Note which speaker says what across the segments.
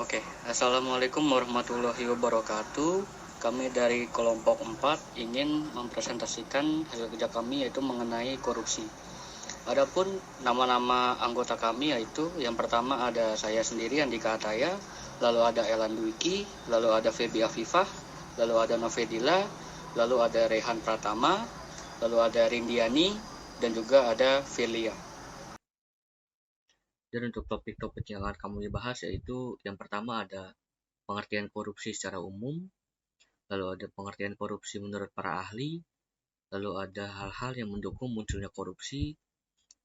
Speaker 1: Oke, Assalamualaikum warahmatullahi wabarakatuh. Kami dari kelompok 4 ingin mempresentasikan hasil kerja kami yaitu mengenai korupsi. Adapun nama-nama anggota kami yaitu yang pertama ada saya sendiri Andika Ataya, lalu ada Elan Dwiki, lalu ada Febi Afifah, lalu ada Novedila, lalu ada Rehan Pratama, lalu ada Rindiani, dan juga ada Velia. Dan untuk topik-topik yang akan kami bahas yaitu yang pertama ada pengertian korupsi secara umum, lalu ada pengertian korupsi menurut para ahli, lalu ada hal-hal yang mendukung munculnya korupsi,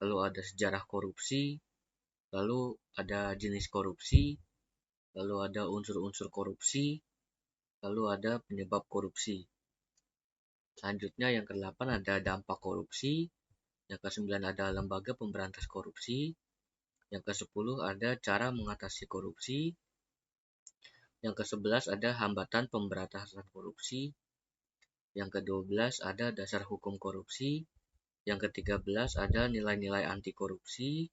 Speaker 1: lalu ada sejarah korupsi, lalu ada jenis korupsi, lalu ada unsur-unsur korupsi, lalu ada penyebab korupsi. Selanjutnya yang ke-8 ada dampak korupsi, yang ke-9 ada lembaga pemberantas korupsi, yang ke-10 ada cara mengatasi korupsi, yang ke-11 ada hambatan pemberantasan korupsi, yang ke-12 ada dasar hukum korupsi, yang ke-13 ada nilai-nilai anti korupsi,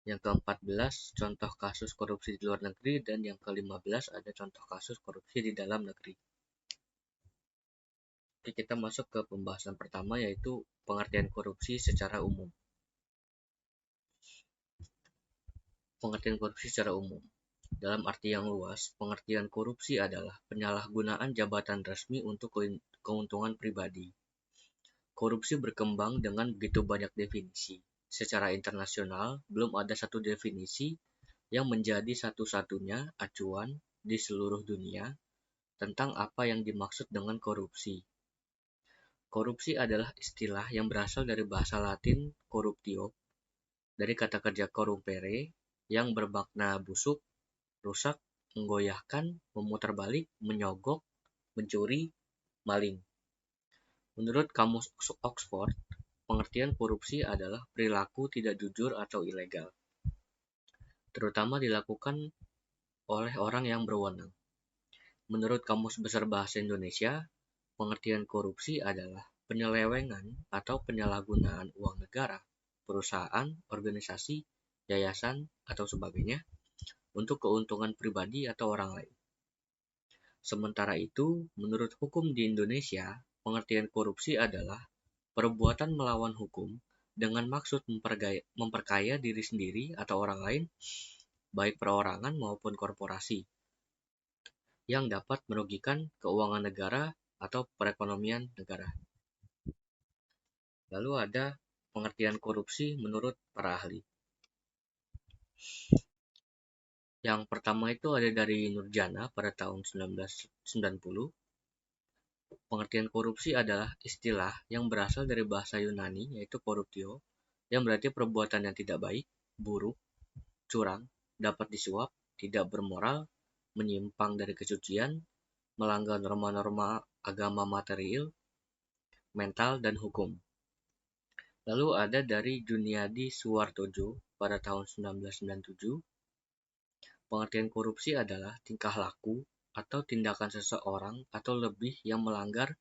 Speaker 1: yang ke-14 contoh kasus korupsi di luar negeri, dan yang ke-15 ada contoh kasus korupsi di dalam negeri. Oke, kita masuk ke pembahasan pertama yaitu pengertian korupsi secara umum. Pengertian korupsi secara umum. Dalam arti yang luas, pengertian korupsi adalah penyalahgunaan jabatan resmi untuk keuntungan pribadi. Korupsi berkembang dengan begitu banyak definisi. Secara internasional, belum ada satu definisi yang menjadi satu-satunya acuan di seluruh dunia tentang apa yang dimaksud dengan korupsi. Korupsi adalah istilah yang berasal dari bahasa Latin corruptio, dari kata kerja corrumpere, yang bermakna busuk, rusak, menggoyahkan, memutar balik, menyogok, mencuri, maling. Menurut Kamus Oxford, pengertian korupsi adalah perilaku tidak jujur atau ilegal, terutama dilakukan oleh orang yang berwenang. Menurut Kamus Besar Bahasa Indonesia, pengertian korupsi adalah penyelewengan atau penyalahgunaan uang negara, perusahaan, organisasi, yayasan, atau sebagainya untuk keuntungan pribadi atau orang lain. Sementara itu, menurut hukum di Indonesia, pengertian korupsi adalah perbuatan melawan hukum dengan maksud memperkaya diri sendiri atau orang lain, baik perorangan maupun korporasi, yang dapat merugikan keuangan negara atau perekonomian negara. Lalu ada pengertian korupsi menurut para ahli. Yang pertama itu ada dari Nurjana pada tahun 1990. Pengertian korupsi adalah istilah yang berasal dari bahasa Yunani yaitu corruptio, yang berarti perbuatan yang tidak baik, buruk, curang, dapat disuap, tidak bermoral, menyimpang dari kesucian, melanggar norma-norma agama material, mental, dan hukum. Lalu ada dari Juniadi Suwartojo pada tahun 1997. Pengertian korupsi adalah tingkah laku atau tindakan seseorang atau lebih yang melanggar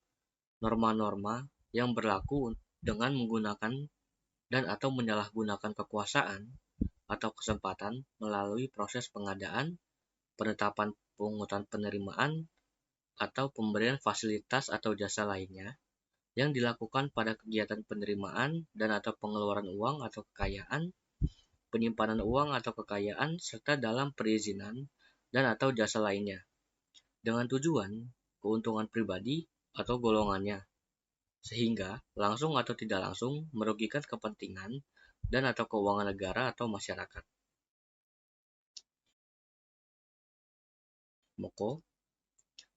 Speaker 1: norma-norma yang berlaku dengan menggunakan dan atau menyalahgunakan kekuasaan atau kesempatan melalui proses pengadaan, penetapan pungutan penerimaan, atau pemberian fasilitas atau jasa lainnya yang dilakukan pada kegiatan penerimaan dan atau pengeluaran uang atau kekayaan, penyimpanan uang atau kekayaan, serta dalam perizinan dan atau jasa lainnya, dengan tujuan keuntungan pribadi atau golongannya, sehingga langsung atau tidak langsung merugikan kepentingan dan atau keuangan negara atau masyarakat. Moko,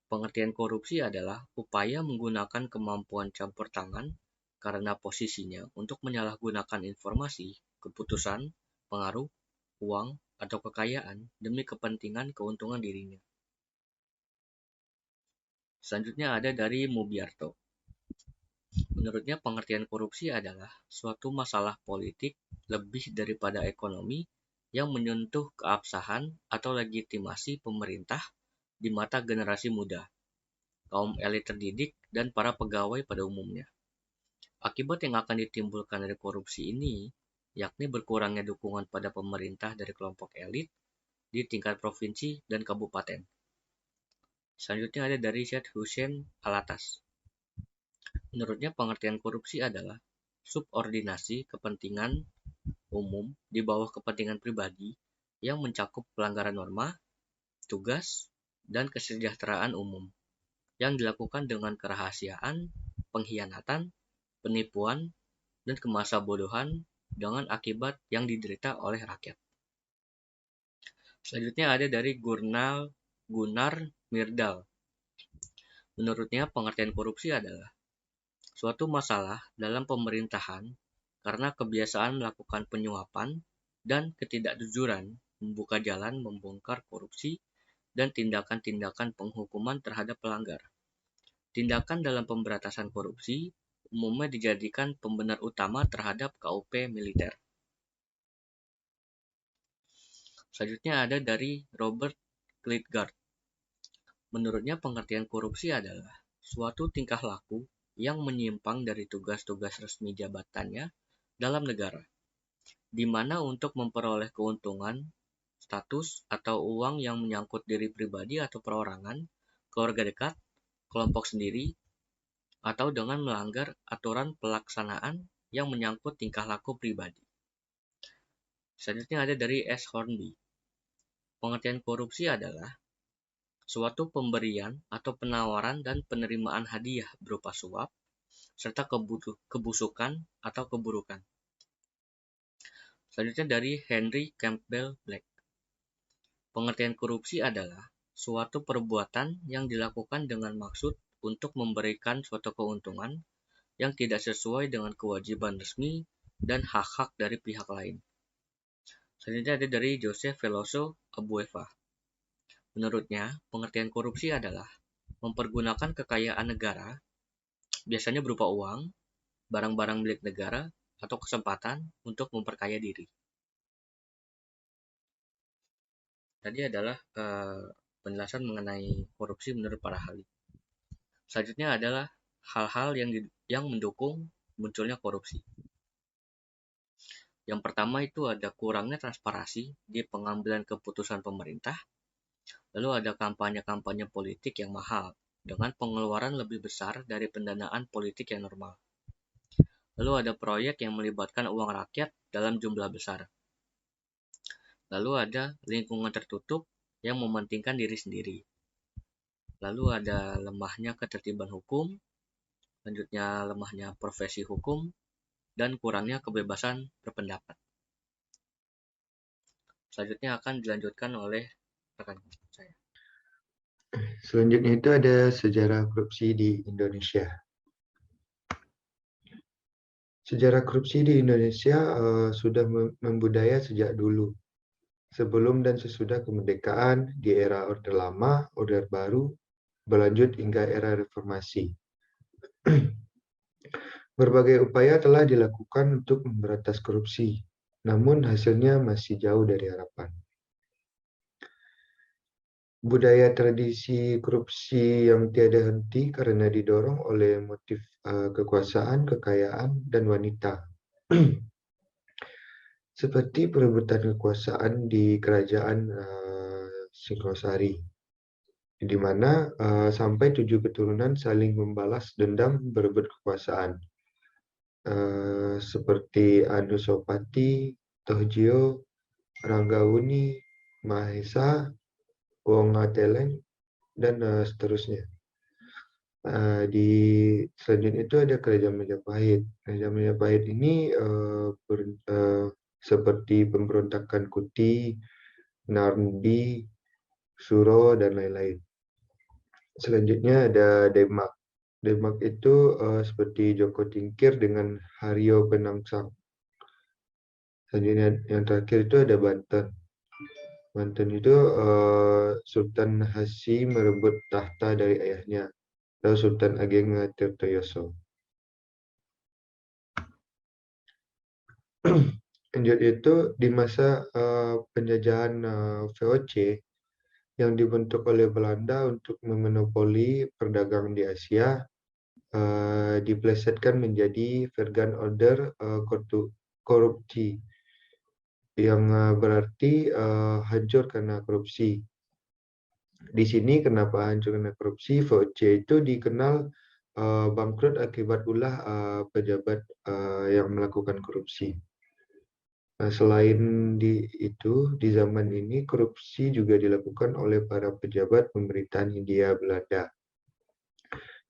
Speaker 1: pengertian korupsi adalah upaya menggunakan kemampuan campur tangan karena posisinya untuk menyalahgunakan informasi, keputusan, pengaruh, uang, atau kekayaan demi kepentingan keuntungan dirinya. Selanjutnya ada dari Mubiarto. Menurutnya pengertian korupsi adalah suatu masalah politik lebih daripada ekonomi yang menyentuh keabsahan atau legitimasi pemerintah di mata generasi muda, kaum elit terdidik, dan para pegawai pada umumnya. Akibat yang akan ditimbulkan dari korupsi ini, yakni berkurangnya dukungan pada pemerintah dari kelompok elit, di tingkat provinsi dan kabupaten. Selanjutnya ada dari Syed Hussein Alatas. Menurutnya pengertian korupsi adalah subordinasi kepentingan umum di bawah kepentingan pribadi yang mencakup pelanggaran norma, tugas, dan kesejahteraan umum yang dilakukan dengan kerahasiaan, pengkhianatan, penipuan, dan kemasabodohan dengan akibat yang diderita oleh rakyat. Selanjutnya ada dari Gunnar Myrdal. Menurutnya pengertian korupsi adalah suatu masalah dalam pemerintahan karena kebiasaan melakukan penyuapan dan ketidakjujuran membuka jalan membongkar korupsi dan tindakan-tindakan penghukuman terhadap pelanggar. Tindakan dalam pemberantasan korupsi umumnya dijadikan pembenar utama terhadap KUP militer. Selanjutnya ada dari Robert Klitgaard. Menurutnya pengertian korupsi adalah suatu tingkah laku yang menyimpang dari tugas-tugas resmi jabatannya dalam negara, di mana untuk memperoleh keuntungan, status, atau uang yang menyangkut diri pribadi atau perorangan, keluarga dekat, kelompok sendiri, atau dengan melanggar aturan pelaksanaan yang menyangkut tingkah laku pribadi. Selanjutnya ada dari S. Hornby. Pengertian korupsi adalah suatu pemberian atau penawaran dan penerimaan hadiah berupa suap, serta kebusukan atau keburukan. Selanjutnya dari Henry Campbell Black. Pengertian korupsi adalah suatu perbuatan yang dilakukan dengan maksud untuk memberikan suatu keuntungan yang tidak sesuai dengan kewajiban resmi dan hak-hak dari pihak lain. Selanjutnya ada dari Joseph Veloso Abueva. Menurutnya, pengertian korupsi adalah mempergunakan kekayaan negara, biasanya berupa uang, barang-barang milik negara, atau kesempatan untuk memperkaya diri. Tadi adalah penjelasan mengenai korupsi menurut para ahli. Selanjutnya adalah hal-hal yang mendukung munculnya korupsi. Yang pertama itu ada kurangnya transparansi di pengambilan keputusan pemerintah. Lalu ada kampanye-kampanye politik yang mahal dengan pengeluaran lebih besar dari pendanaan politik yang normal. Lalu ada proyek yang melibatkan uang rakyat dalam jumlah besar. Lalu ada lingkungan tertutup yang mementingkan diri sendiri. Lalu ada lemahnya ketertiban hukum, selanjutnya lemahnya profesi hukum, dan kurangnya kebebasan berpendapat. Selanjutnya akan dilanjutkan oleh rekan saya.
Speaker 2: Selanjutnya itu ada sejarah korupsi di Indonesia. Sejarah korupsi di Indonesia sudah membudaya sejak dulu. Sebelum dan sesudah kemerdekaan, di era Orde Lama, Orde Baru, berlanjut hingga era reformasi. Berbagai upaya telah dilakukan untuk memberantas korupsi, namun hasilnya masih jauh dari harapan. Budaya tradisi korupsi yang tiada henti karena didorong oleh motif kekuasaan, kekayaan, dan wanita. Seperti perebutan kekuasaan di kerajaan Singosari, di mana sampai 7 keturunan saling membalas dendam berebut kekuasaan. Seperti Anusapati, Tohjio, Ranggawuni, Mahesa, Wongateleng, dan seterusnya. Di selanjutnya itu ada Kerajaan Majapahit. Kerajaan Majapahit ini seperti pemberontakan Kuti, Narndi, Suro, dan lain-lain. Selanjutnya ada Demak. Demak itu seperti Joko Tingkir dengan Haryo Penangsang. Selanjutnya yang terakhir itu ada Banten. Banten itu Sultan Hasim merebut tahta dari ayahnya, lalu Sultan Ageng Tirtoyoso. Lanjut itu di masa penjajahan VOC yang dibentuk oleh Belanda untuk memonopoli perdagangan di Asia, diplesetkan menjadi Vegan Order Korupsi. yang berarti hancur karena korupsi. Di sini kenapa hancur karena korupsi? VOC itu dikenal bangkrut akibat ulah pejabat yang melakukan korupsi. Nah, selain di zaman ini korupsi juga dilakukan oleh para pejabat pemerintahan Hindia Belanda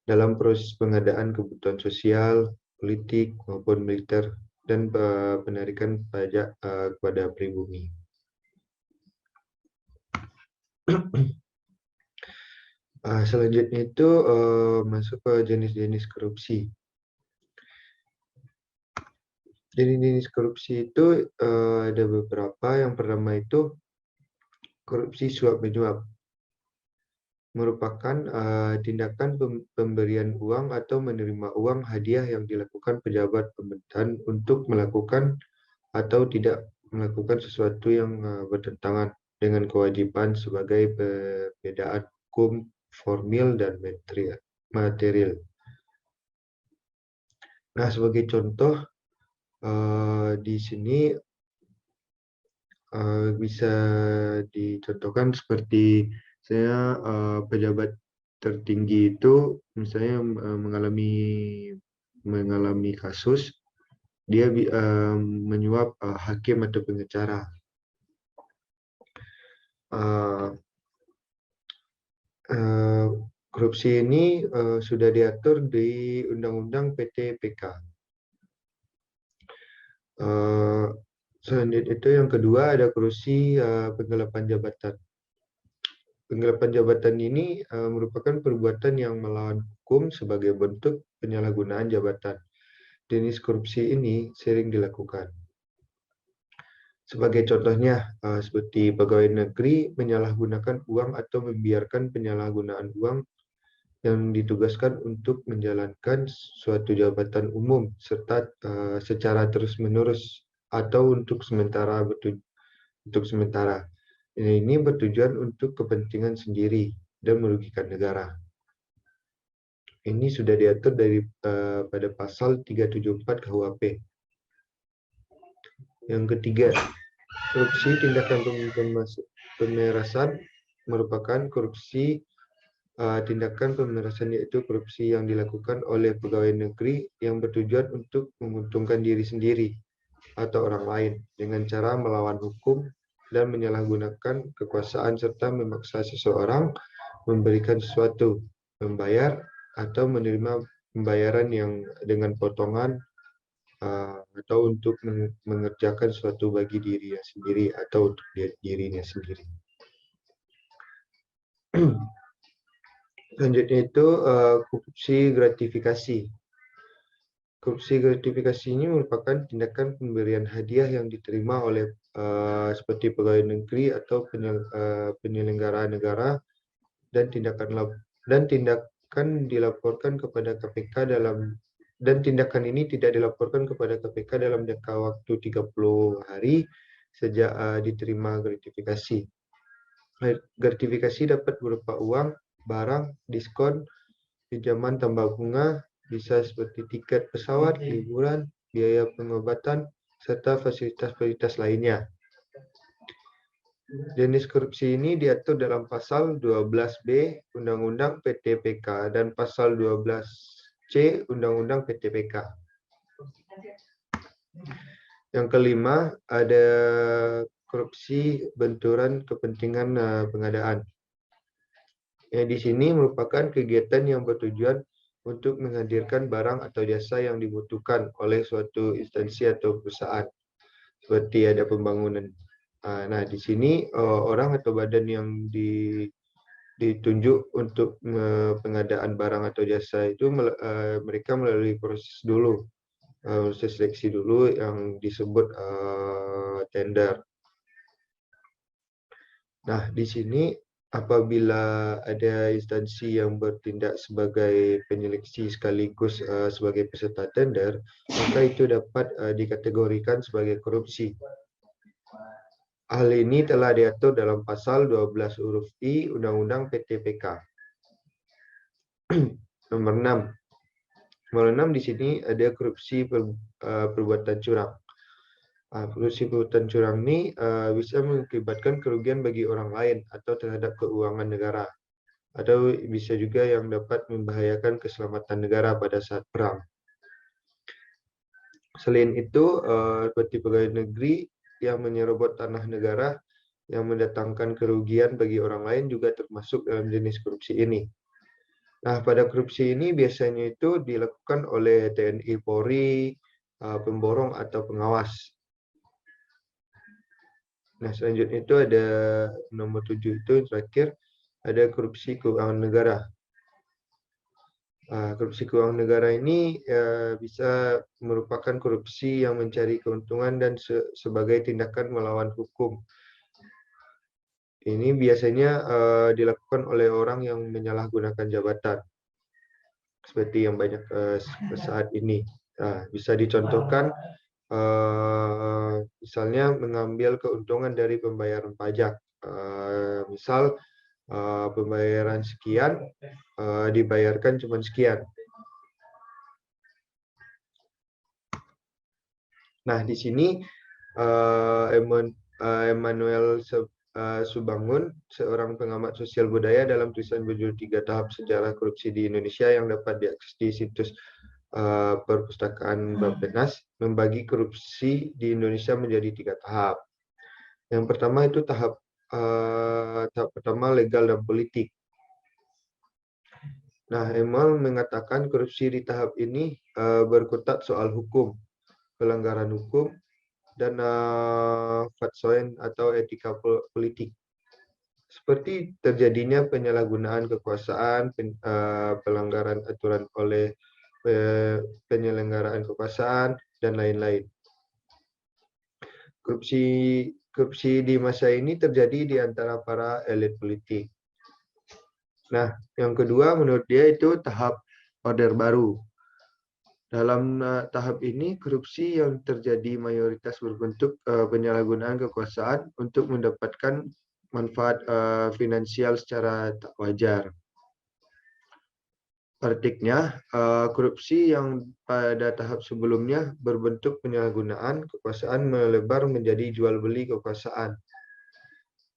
Speaker 2: dalam proses pengadaan kebutuhan sosial, politik maupun militer dan penarikan pajak kepada pribumi. Selanjutnya itu masuk ke jenis-jenis korupsi. Jenis-jenis korupsi itu ada beberapa. Yang pertama itu korupsi suap menyuap, merupakan tindakan pemberian uang atau menerima uang hadiah yang dilakukan pejabat pemerintahan untuk melakukan atau tidak melakukan sesuatu yang bertentangan dengan kewajiban sebagai perbedaan hukum formil dan material. Nah, sebagai contoh di sini bisa dicontohkan seperti saya pejabat tertinggi itu misalnya mengalami kasus dia menyuap hakim atau pengacara. Korupsi ini sudah diatur di Undang-Undang PT-PK. Selanjutnya itu yang kedua ada korupsi penggelapan jabatan. Penggelapan jabatan ini merupakan perbuatan yang melawan hukum sebagai bentuk penyalahgunaan jabatan. Jenis korupsi ini sering dilakukan. Sebagai contohnya, seperti pegawai negeri menyalahgunakan uang atau membiarkan penyalahgunaan uang yang ditugaskan untuk menjalankan suatu jabatan umum serta secara terus-menerus atau untuk sementara. Ini bertujuan untuk kepentingan sendiri dan merugikan negara. Ini sudah diatur pada pasal 374 KUHP. Yang ketiga, korupsi tindakan pemerasan merupakan korupsi tindakan pemerasan, yaitu korupsi yang dilakukan oleh pegawai negeri yang bertujuan untuk menguntungkan diri sendiri atau orang lain dengan cara melawan hukum dan menyalahgunakan kekuasaan serta memaksa seseorang memberikan sesuatu, membayar atau menerima pembayaran yang dengan potongan atau untuk mengerjakan sesuatu bagi dirinya sendiri atau untuk dirinya sendiri. Selanjutnya itu korupsi gratifikasi. Korupsi gratifikasi ini merupakan tindakan pemberian hadiah yang diterima oleh seperti pegawai negeri atau penyelenggara negara dan tindakan dilaporkan kepada KPK dan tindakan ini tidak dilaporkan kepada KPK dalam jangka waktu 30 hari sejak diterima gratifikasi. Gratifikasi dapat berupa uang, barang, diskon, pinjaman tambah bunga, bisa seperti tiket pesawat, liburan, biaya pengobatan, serta fasilitas-fasilitas lainnya. Jenis korupsi ini diatur dalam pasal 12B Undang-Undang PT-PK dan pasal 12C Undang-Undang PT-PK. Yang kelima, ada korupsi benturan kepentingan pengadaan. Di sini merupakan kegiatan yang bertujuan untuk menghadirkan barang atau jasa yang dibutuhkan oleh suatu instansi atau perusahaan, seperti ada pembangunan. Nah, di sini orang atau badan yang ditunjuk untuk pengadaan barang atau jasa itu mereka melalui proses dulu, proses seleksi dulu yang disebut tender. Nah, di sini apabila ada instansi yang bertindak sebagai penyeleksi sekaligus sebagai peserta tender, maka itu dapat dikategorikan sebagai korupsi. Hal ini telah diatur dalam pasal 12 huruf I Undang-Undang PT-PK. Nomor 6. Nomor 6 di sini ada korupsi perbuatan curang. Polusi polutan curang ini bisa mengakibatkan kerugian bagi orang lain atau terhadap keuangan negara, atau bisa juga yang dapat membahayakan keselamatan negara pada saat perang. Selain itu, seperti pegawai negeri yang menyerobot tanah negara yang mendatangkan kerugian bagi orang lain juga termasuk dalam jenis korupsi ini. Nah, pada korupsi ini biasanya itu dilakukan oleh TNI Polri, pemborong atau pengawas. Nah, selanjutnya itu ada nomor 7 itu terakhir, ada korupsi keuangan negara. Korupsi keuangan negara ini bisa merupakan korupsi yang mencari keuntungan dan sebagai tindakan melawan hukum. Ini biasanya dilakukan oleh orang yang menyalahgunakan jabatan, seperti yang banyak saat ini. Bisa dicontohkan misalnya mengambil keuntungan dari pembayaran pajak. Misal pembayaran sekian dibayarkan cuma sekian. Nah, di sini Emmanuel Subangun, seorang pengamat sosial budaya, dalam tulisan berjudul 3 Tahap Sejarah Korupsi di Indonesia yang dapat diakses di situs Perpustakaan Bappenas, membagi korupsi di Indonesia menjadi 3 tahap. Yang pertama itu tahap pertama legal dan politik. Nah, Emal mengatakan korupsi di tahap ini berkutat soal hukum, pelanggaran hukum, dan fatsoen atau etika politik. Seperti terjadinya penyalahgunaan kekuasaan, pelanggaran aturan oleh penyelenggaraan kekuasaan, dan lain-lain. Korupsi di masa ini terjadi di antara para elit politik. Nah, yang kedua menurut dia itu tahap order baru. Dalam tahap ini, korupsi yang terjadi mayoritas berbentuk penyalahgunaan kekuasaan untuk mendapatkan manfaat finansial secara tak wajar. Artinya, korupsi yang pada tahap sebelumnya berbentuk penyalahgunaan kekuasaan melebar menjadi jual beli kekuasaan.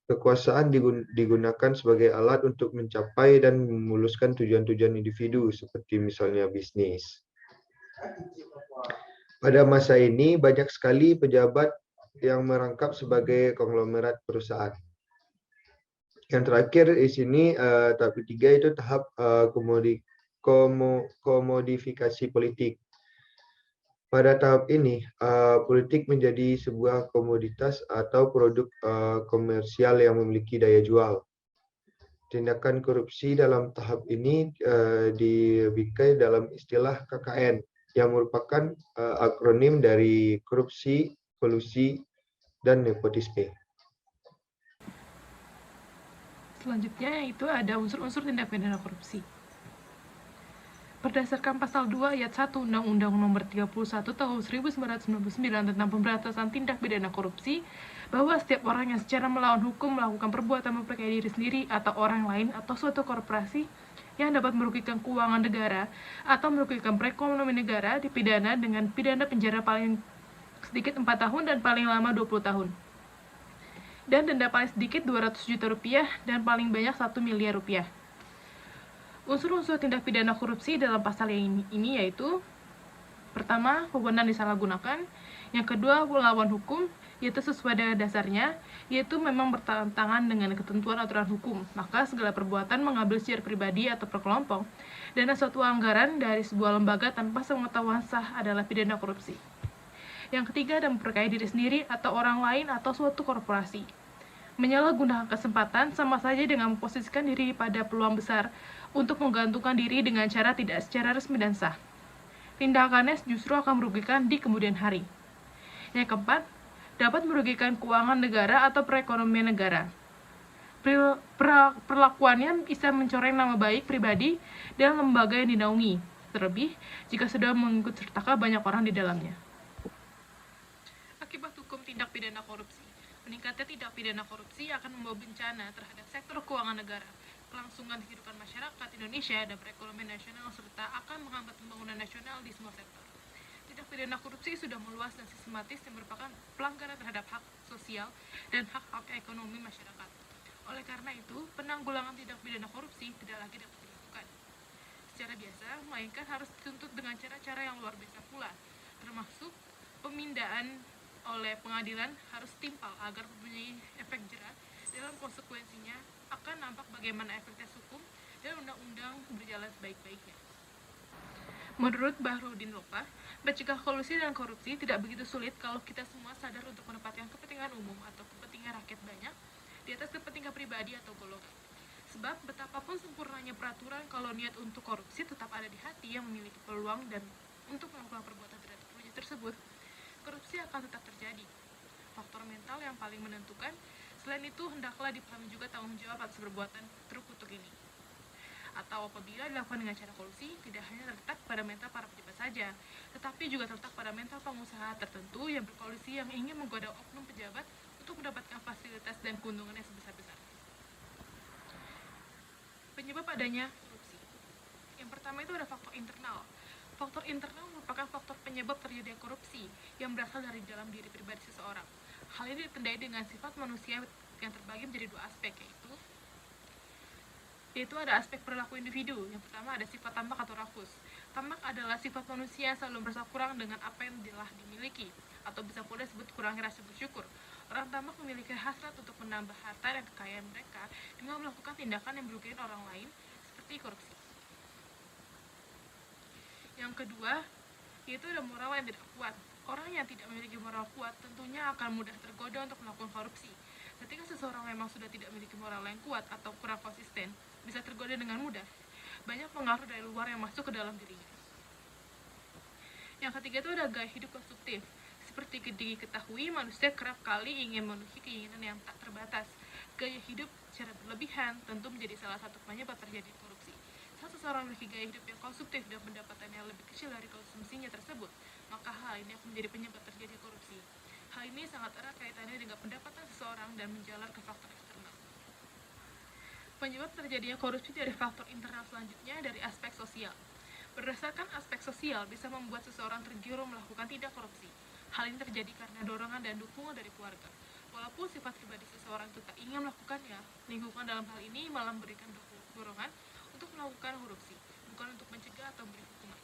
Speaker 2: Kekuasaan digunakan sebagai alat untuk mencapai dan memuluskan tujuan-tujuan individu, seperti misalnya bisnis. Pada masa ini, banyak sekali pejabat yang merangkap sebagai konglomerat perusahaan. Yang terakhir di sini, tahap ketiga itu tahap komodifikasi politik. Pada tahap ini, politik menjadi sebuah komoditas atau produk komersial yang memiliki daya jual. Tindakan korupsi dalam tahap ini dibingkai dalam istilah KKN, yang merupakan akronim dari korupsi, kolusi, dan nepotisme.
Speaker 3: Selanjutnya yaitu ada unsur-unsur tindak pidana korupsi. Berdasarkan pasal 2 ayat 1 Undang-Undang Nomor 31 Tahun 1999 tentang pemberantasan tindak pidana korupsi, bahwa setiap orang yang secara melawan hukum melakukan perbuatan memperkaya diri sendiri atau orang lain atau suatu korporasi yang dapat merugikan keuangan negara atau merugikan perekonomian negara dipidana dengan pidana penjara paling sedikit 4 tahun dan paling lama 20 tahun. Dan denda paling sedikit 200 juta rupiah dan paling banyak 1 miliar rupiah. Unsur-unsur tindak pidana korupsi dalam pasal ini yaitu: pertama, wewenang disalahgunakan; yang kedua, melawan hukum, yaitu sesuai dengan dasarnya, yaitu memang bertentangan dengan ketentuan aturan hukum, maka segala perbuatan mengambil secara pribadi atau per kelompok dana suatu anggaran dari sebuah lembaga tanpa sepengetahuan sah adalah pidana korupsi. Yang ketiga, dan memperkaya diri sendiri atau orang lain atau suatu korporasi. Menyalahgunakan kesempatan sama saja dengan memposisikan diri pada peluang besar untuk menggantungkan diri dengan cara tidak secara resmi dan sah. Tindakannya justru akan merugikan di kemudian hari. Yang keempat, dapat merugikan keuangan negara atau perekonomian negara. Perlakuannya bisa mencoreng nama baik pribadi dan lembaga yang dinaungi, terlebih jika sudah mengikut sertakan banyak orang di dalamnya. Akibat hukum tindak pidana korupsi. Meningkatnya tindak pidana korupsi akan membawa bencana terhadap sektor keuangan negara, kelangsungan kehidupan masyarakat Indonesia dan perekonomian nasional, serta akan menghambat pembangunan nasional di semua sektor. Di Tindak pidana korupsi sudah meluas dan sistematis yang merupakan pelanggaran terhadap hak sosial dan hak-hak ekonomi masyarakat. Oleh karena itu, penanggulangan tindak pidana korupsi tidak lagi dapat dilakukan secara biasa, melainkan harus dituntut dengan cara-cara yang luar biasa pula, termasuk pemindaan oleh pengadilan harus timpal agar mempunyai efek jera. Dalam konsekuensinya akan nampak bagaimana efek tes hukum dan undang-undang berjalan sebaik-baiknya. Menurut Bahrudin Lopa, mencegah kolusi dan korupsi tidak begitu sulit kalau kita semua sadar untuk menempatkan kepentingan umum atau kepentingan rakyat banyak di atas kepentingan pribadi atau golongan. Sebab betapapun sempurnanya peraturan, kalau niat untuk korupsi tetap ada di hati yang memiliki peluang dan untuk melakukan perbuatan tidak terpuji tersebut, korupsi akan tetap terjadi. Faktor mental yang paling menentukan. Selain itu, hendaklah dipahami juga tanggung jawab atas perbuatan terkutuk ini. Atau apabila dilakukan dengan cara kolusi, tidak hanya terletak pada mental para pejabat saja, tetapi juga terletak pada mental pengusaha tertentu yang berkolusi yang ingin menggoda oknum pejabat untuk mendapatkan fasilitas dan keuntungan yang sebesar-besar. Penyebab adanya korupsi. Yang pertama itu ada faktor internal. Faktor internal merupakan faktor penyebab terjadinya korupsi yang berasal dari dalam diri pribadi seseorang. Hal ini ditandai dengan sifat manusia yang terbagi menjadi dua aspek, yaitu ada aspek perilaku individu. Yang pertama ada sifat tamak atau rakus. Tamak adalah sifat manusia yang selalu merasa kurang dengan apa yang telah dimiliki, atau bisa pula disebut kurangnya rasa bersyukur. Orang tamak memiliki hasrat untuk menambah harta dan kekayaan mereka dengan melakukan tindakan yang merugikan orang lain, seperti korupsi. Yang kedua, yaitu ada moral yang tidak kuat. Orang yang tidak memiliki moral kuat tentunya akan mudah tergoda untuk melakukan korupsi. Ketika seseorang memang sudah tidak memiliki moral yang kuat atau kurang konsisten, bisa tergoda dengan mudah. Banyak pengaruh dari luar yang masuk ke dalam dirinya. Yang ketiga itu ada gaya hidup konsumtif. Seperti diketahui, manusia kerap kali ingin memenuhi keinginan yang tak terbatas. Gaya hidup secara berlebihan tentu menjadi salah satu penyebab terjadi korupsi. Saat seseorang memiliki gaya hidup yang konsumtif dan pendapatannya lebih kecil dari konsumsinya tersebut, maka hal ini akan menjadi penyebab terjadi korupsi. Hal ini sangat erat kaitannya dengan pendapatan seseorang dan menjalar ke faktor eksternal. Penyebab terjadinya korupsi dari faktor internal selanjutnya dari aspek sosial. Berdasarkan aspek sosial bisa membuat seseorang tergiur melakukan tindak korupsi. Hal ini terjadi karena dorongan dan dukungan dari keluarga. Walaupun sifat pribadi seseorang itu tak ingin melakukannya, lingkungan dalam hal ini malah memberikan dorongan untuk melakukan korupsi, bukan untuk mencegah atau memberi hukuman.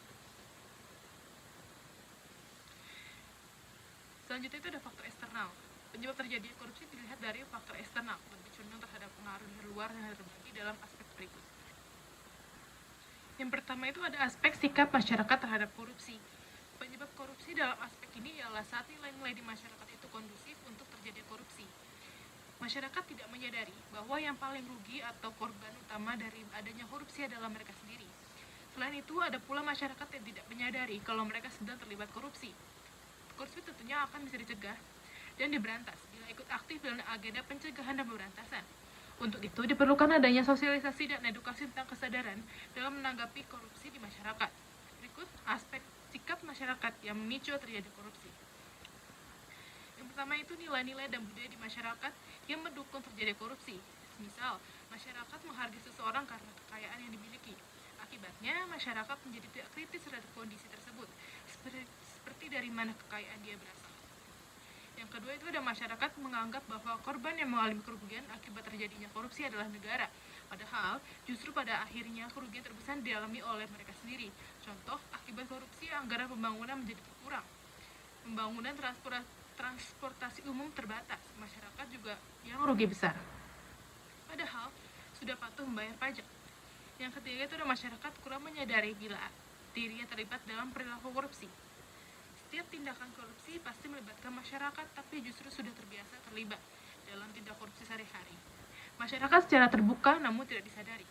Speaker 3: Selanjutnya itu ada faktor eksternal. Penyebab terjadinya korupsi dilihat dari faktor eksternal, lebih cenderung terhadap pengaruh dari luar yang terbagi dalam aspek berikut. Yang pertama itu ada aspek sikap masyarakat terhadap korupsi. Penyebab korupsi dalam aspek ini ialah saat nilai-nilai di masyarakat itu kondusif untuk terjadi korupsi. Masyarakat tidak menyadari bahwa yang paling rugi atau korban utama dari adanya korupsi adalah mereka sendiri. Selain itu, ada pula masyarakat yang tidak menyadari kalau mereka sedang terlibat korupsi. Korupsi tentunya akan bisa dicegah dan diberantas bila ikut aktif dalam agenda pencegahan dan pemberantasan. Untuk itu, diperlukan adanya sosialisasi dan edukasi tentang kesadaran dalam menanggapi korupsi di masyarakat. Berikut aspek sikap masyarakat yang memicu terjadi korupsi. Yang pertama itu nilai-nilai dan budaya di masyarakat yang mendukung terjadi korupsi. Misal, masyarakat menghargai seseorang karena kekayaan yang dimiliki. Akibatnya, masyarakat menjadi tidak kritis terhadap kondisi tersebut, seperti dari mana kekayaan dia berasal. Yang kedua itu ada masyarakat menganggap bahwa korban yang mengalami kerugian akibat terjadinya korupsi adalah negara. Padahal, justru pada akhirnya kerugian terbesar dialami oleh mereka sendiri. Contoh, akibat korupsi anggaran pembangunan menjadi berkurang. Pembangunan transportasi umum terbatas, masyarakat juga yang rugi besar. Padahal, sudah patuh membayar pajak. Yang ketiga itu ada masyarakat kurang menyadari bila dirinya terlibat dalam perilaku korupsi. Setiap tindakan korupsi pasti melibatkan masyarakat, tapi justru sudah terbiasa terlibat dalam tindak korupsi sehari-hari. Masyarakat secara terbuka namun tidak disadari.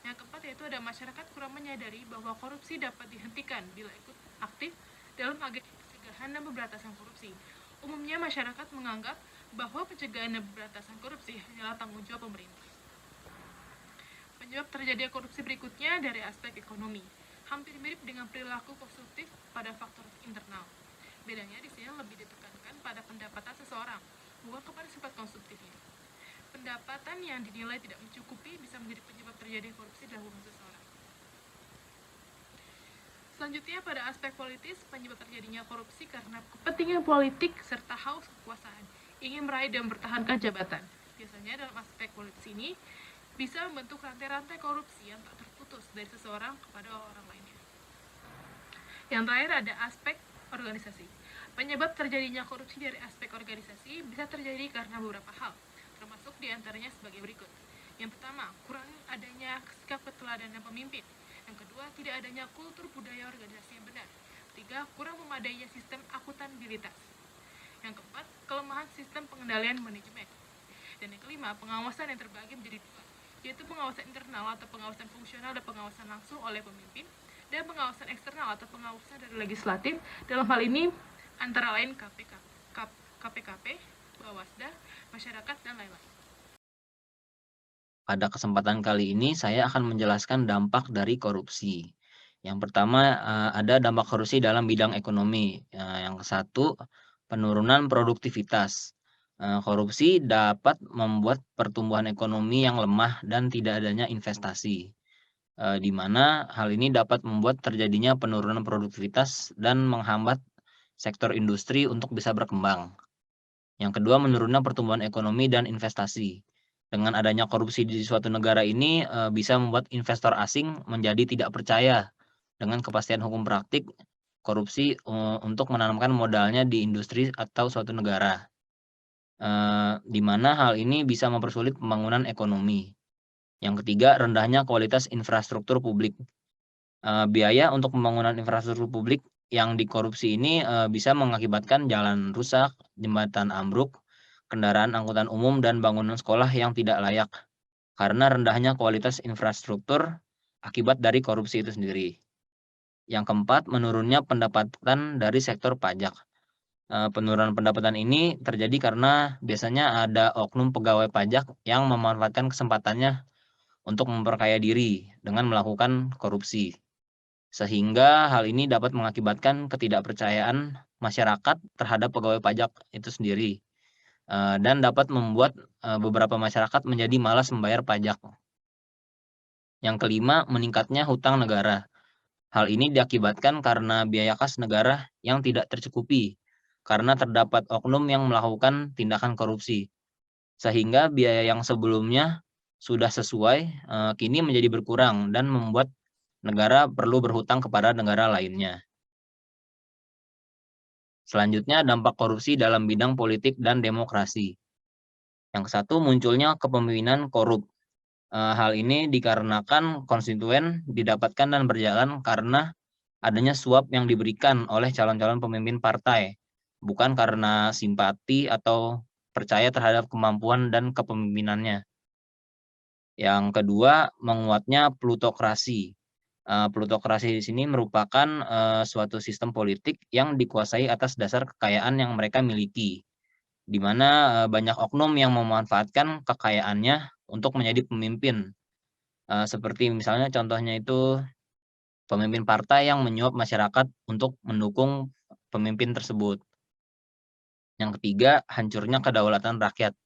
Speaker 3: Yang keempat yaitu ada masyarakat kurang menyadari bahwa korupsi dapat dihentikan bila ikut aktif dalam agenda pencegahan dan pemberantasan korupsi. Umumnya masyarakat menganggap bahwa pencegahan dan pemberantasan korupsi hanyalah tanggung jawab pemerintah. Penyebab terjadinya korupsi berikutnya dari aspek ekonomi. Hampir mirip dengan perilaku konsumtif pada faktor internal. Bedanya di sini lebih ditekankan pada pendapatan seseorang, bukan kepada sifat konsumtifnya. Pendapatan yang dinilai tidak mencukupi bisa menjadi penyebab terjadi korupsi dalam hubungan seseorang. Selanjutnya, pada aspek politis, penyebab terjadinya korupsi karena kepentingan politik serta haus kekuasaan, ingin meraih dan mempertahankan jabatan. Biasanya dalam aspek politis ini bisa membentuk rantai-rantai korupsi yang tak terputus dari seseorang kepada orang lainnya. Yang terakhir ada aspek organisasi. Penyebab terjadinya korupsi dari aspek organisasi bisa terjadi karena beberapa hal, termasuk diantaranya sebagai berikut. Yang pertama, kurang adanya sikap keteladanan pemimpin. Yang kedua, tidak adanya kultur budaya organisasi yang benar. Ketiga, kurang memadainya sistem akuntabilitas. Yang keempat, kelemahan sistem pengendalian manajemen. Dan yang kelima, pengawasan yang terbagi menjadi dua, yaitu pengawasan internal atau pengawasan fungsional dan pengawasan langsung oleh pemimpin, dan pengawasan eksternal atau pengawasan dari legislatif. Dalam hal ini antara lain KPKP, Bawasda, masyarakat, dan lain-lain.
Speaker 4: Pada kesempatan kali ini saya akan menjelaskan dampak dari korupsi. Yang pertama ada dampak korupsi dalam bidang ekonomi. Yang satu, penurunan produktivitas. Korupsi dapat membuat pertumbuhan ekonomi yang lemah dan tidak adanya investasi. Di mana hal ini dapat membuat terjadinya penurunan produktivitas dan menghambat sektor industri untuk bisa berkembang. Yang kedua, menurunnya pertumbuhan ekonomi dan investasi. Dengan adanya korupsi di suatu negara ini bisa membuat investor asing menjadi tidak percaya dengan kepastian hukum praktik korupsi untuk menanamkan modalnya di industri atau suatu negara. Di mana hal ini bisa mempersulit pembangunan ekonomi. Yang ketiga, rendahnya kualitas infrastruktur publik. Biaya untuk pembangunan infrastruktur publik yang dikorupsi ini bisa mengakibatkan jalan rusak, jembatan ambruk, kendaraan angkutan umum, dan bangunan sekolah yang tidak layak karena rendahnya kualitas infrastruktur akibat dari korupsi itu sendiri. Yang keempat, menurunnya pendapatan dari sektor pajak. Penurunan pendapatan ini terjadi karena biasanya ada oknum pegawai pajak yang memanfaatkan kesempatannya untuk memperkaya diri dengan melakukan korupsi. Sehingga hal ini dapat mengakibatkan ketidakpercayaan masyarakat terhadap pegawai pajak itu sendiri. Dan dapat membuat beberapa masyarakat menjadi malas membayar pajak. Yang kelima, meningkatnya hutang negara. Hal ini diakibatkan karena biaya kas negara yang tidak tercukupi, karena terdapat oknum yang melakukan tindakan korupsi. Sehingga biaya yang sebelumnya sudah sesuai, kini menjadi berkurang dan membuat negara perlu berhutang kepada negara lainnya. Selanjutnya, dampak korupsi dalam bidang politik dan demokrasi. Yang satu, munculnya kepemimpinan korup. Hal ini dikarenakan konstituen didapatkan dan berjalan karena adanya suap yang diberikan oleh calon-calon pemimpin partai, bukan karena simpati atau percaya terhadap kemampuan dan kepemimpinannya. Yang kedua, menguatnya plutokrasi. Plutokrasi di sini merupakan suatu sistem politik yang dikuasai atas dasar kekayaan yang mereka miliki, di mana banyak oknum yang memanfaatkan kekayaannya untuk menjadi pemimpin. Seperti misalnya contohnya itu pemimpin partai yang menyuap masyarakat untuk mendukung pemimpin tersebut. Yang ketiga, hancurnya kedaulatan rakyat.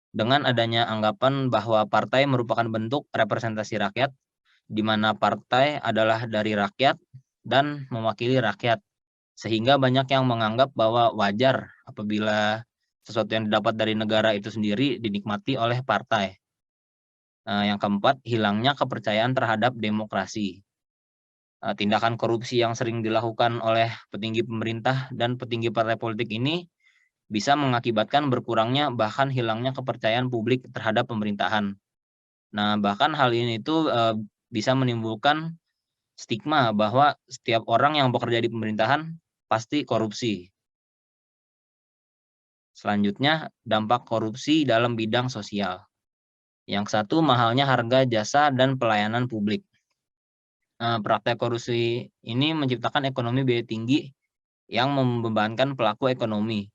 Speaker 4: Dengan adanya anggapan bahwa partai merupakan bentuk representasi rakyat, di mana partai adalah dari rakyat dan mewakili rakyat, sehingga banyak yang menganggap bahwa wajar apabila sesuatu yang didapat dari negara itu sendiri dinikmati oleh partai. Yang keempat, hilangnya kepercayaan terhadap demokrasi. Tindakan korupsi yang sering dilakukan oleh petinggi pemerintah dan petinggi partai politik ini bisa mengakibatkan berkurangnya bahkan hilangnya kepercayaan publik terhadap pemerintahan. Nah, bahkan hal ini itu bisa menimbulkan stigma bahwa setiap orang yang bekerja di pemerintahan pasti korupsi. Selanjutnya, dampak korupsi dalam bidang sosial. Yang satu, mahalnya harga jasa dan pelayanan publik. Praktek korupsi ini menciptakan ekonomi biaya tinggi yang membebankan pelaku ekonomi.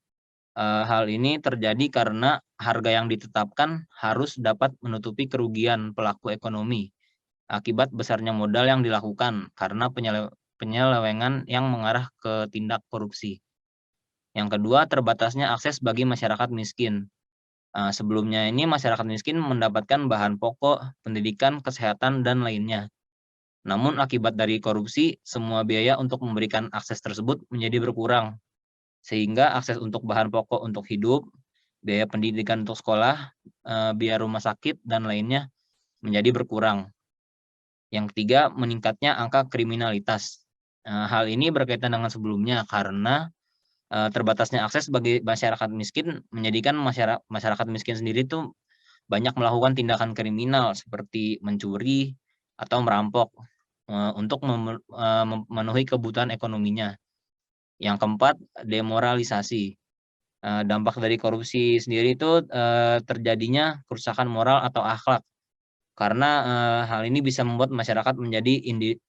Speaker 4: Hal ini terjadi karena harga yang ditetapkan harus dapat menutupi kerugian pelaku ekonomi akibat besarnya modal yang dilakukan karena penyelewengan yang mengarah ke tindak korupsi. Yang kedua, terbatasnya akses bagi masyarakat miskin. Sebelumnya ini masyarakat miskin mendapatkan bahan pokok, pendidikan, kesehatan, dan lainnya. Namun akibat dari korupsi, semua biaya untuk memberikan akses tersebut menjadi berkurang, sehingga akses untuk bahan pokok untuk hidup, biaya pendidikan untuk sekolah, biaya rumah sakit, dan lainnya menjadi berkurang. Yang ketiga, meningkatnya angka kriminalitas. Hal ini berkaitan dengan sebelumnya karena terbatasnya akses bagi masyarakat miskin menjadikan masyarakat miskin sendiri tuh banyak melakukan tindakan kriminal seperti mencuri atau merampok untuk memenuhi kebutuhan ekonominya. Yang keempat, demoralisasi. Dampak dari korupsi sendiri itu terjadinya kerusakan moral atau akhlak karena hal ini bisa membuat masyarakat menjadi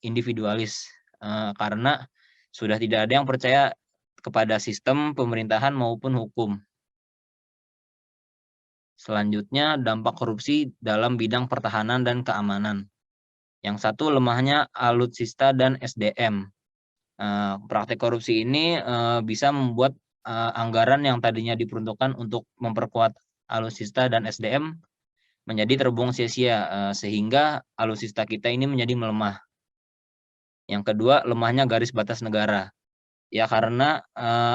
Speaker 4: individualis karena sudah tidak ada yang percaya kepada sistem pemerintahan maupun hukum. Selanjutnya, dampak korupsi dalam bidang pertahanan dan keamanan. Yang satu, lemahnya alutsista dan SDM. Praktek korupsi ini bisa membuat anggaran yang tadinya diperuntukkan untuk memperkuat alutsista dan SDM menjadi terbuang sia-sia sehingga alutsista kita ini menjadi melemah. Yang kedua, lemahnya garis batas negara. Ya karena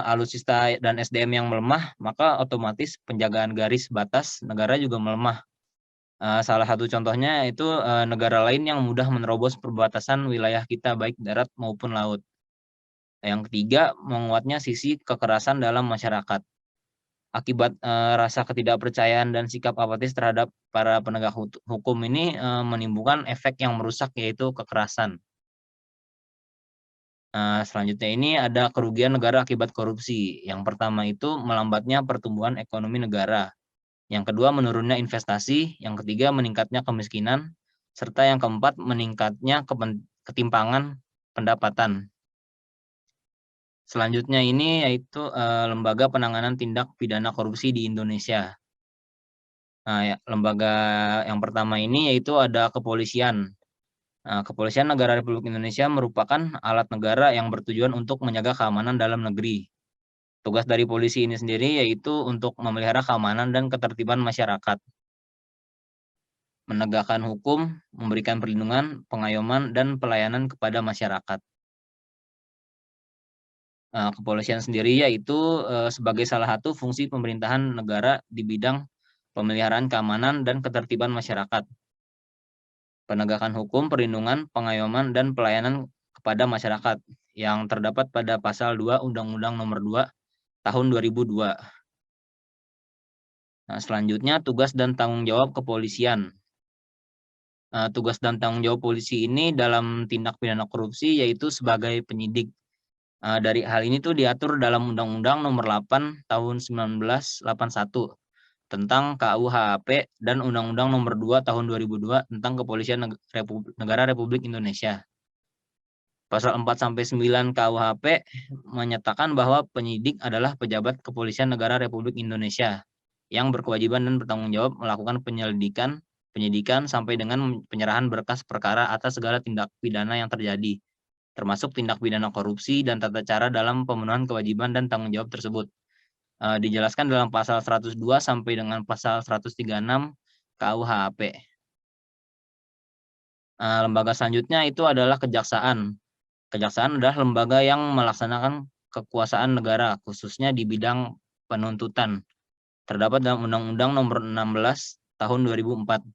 Speaker 4: alutsista dan SDM yang melemah, maka otomatis penjagaan garis batas negara juga melemah. Salah satu contohnya itu negara lain yang mudah menerobos perbatasan wilayah kita baik darat maupun laut. Yang ketiga, menguatnya sisi kekerasan dalam masyarakat. Akibat rasa ketidakpercayaan dan sikap apatis terhadap para penegak hukum ini menimbulkan efek yang merusak, yaitu kekerasan. Selanjutnya ini ada kerugian negara akibat korupsi. Yang pertama itu melambatnya pertumbuhan ekonomi negara. Yang kedua, menurunnya investasi. Yang ketiga, meningkatnya kemiskinan. Serta yang keempat, meningkatnya ketimpangan pendapatan. Selanjutnya ini yaitu Lembaga Penanganan Tindak Pidana Korupsi di Indonesia. Nah, lembaga yang pertama ini yaitu ada kepolisian. Kepolisian Negara Republik Indonesia merupakan alat negara yang bertujuan untuk menjaga keamanan dalam negeri. Tugas dari polisi ini sendiri yaitu untuk memelihara keamanan dan ketertiban masyarakat, menegakkan hukum, memberikan perlindungan, pengayoman, dan pelayanan kepada masyarakat. Kepolisian sendiri yaitu sebagai salah satu fungsi pemerintahan negara di bidang pemeliharaan keamanan dan ketertiban masyarakat, penegakan hukum, perlindungan, pengayoman, dan pelayanan kepada masyarakat yang terdapat pada Pasal 2 Undang-Undang Nomor 2 Tahun 2002. Nah, selanjutnya tugas dan tanggung jawab kepolisian. Tugas dan tanggung jawab polisi ini dalam tindak pidana korupsi yaitu sebagai penyidik. Dari hal ini tuh diatur dalam Undang-Undang Nomor 8 Tahun 1981 tentang KUHP dan Undang-Undang Nomor 2 Tahun 2002 tentang Kepolisian Negara Republik Indonesia. Pasal 4-9 KUHP menyatakan bahwa penyidik adalah pejabat Kepolisian Negara Republik Indonesia yang berkewajiban dan bertanggung jawab melakukan penyidikan sampai dengan penyerahan berkas perkara atas segala tindak pidana yang terjadi, termasuk tindak pidana korupsi dan tata cara dalam pemenuhan kewajiban dan tanggung jawab tersebut. Dijelaskan dalam pasal 102 sampai dengan pasal 136 KUHP. Lembaga selanjutnya itu adalah kejaksaan. Kejaksaan adalah lembaga yang melaksanakan kekuasaan negara, khususnya di bidang penuntutan. Terdapat dalam Undang-Undang Nomor 16 Tahun 2004.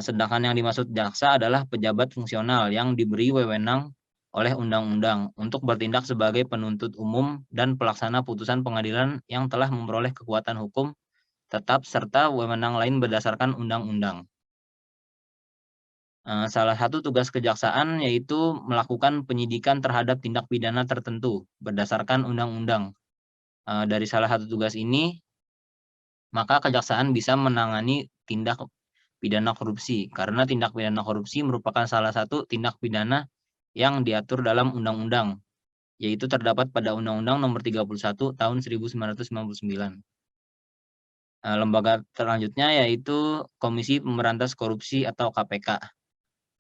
Speaker 4: Sedangkan yang dimaksud jaksa adalah pejabat fungsional yang diberi wewenang oleh undang-undang untuk bertindak sebagai penuntut umum dan pelaksana putusan pengadilan yang telah memperoleh kekuatan hukum tetap serta wewenang lain berdasarkan undang-undang. Salah satu tugas kejaksaan yaitu melakukan penyidikan terhadap tindak pidana tertentu berdasarkan undang-undang. Dari salah satu tugas ini, maka kejaksaan bisa menangani tindak pidana korupsi, karena tindak pidana korupsi merupakan salah satu tindak pidana yang diatur dalam undang-undang, yaitu terdapat pada Undang-Undang Nomor 31 Tahun 1999. Lembaga selanjutnya yaitu Komisi Pemberantas Korupsi atau KPK.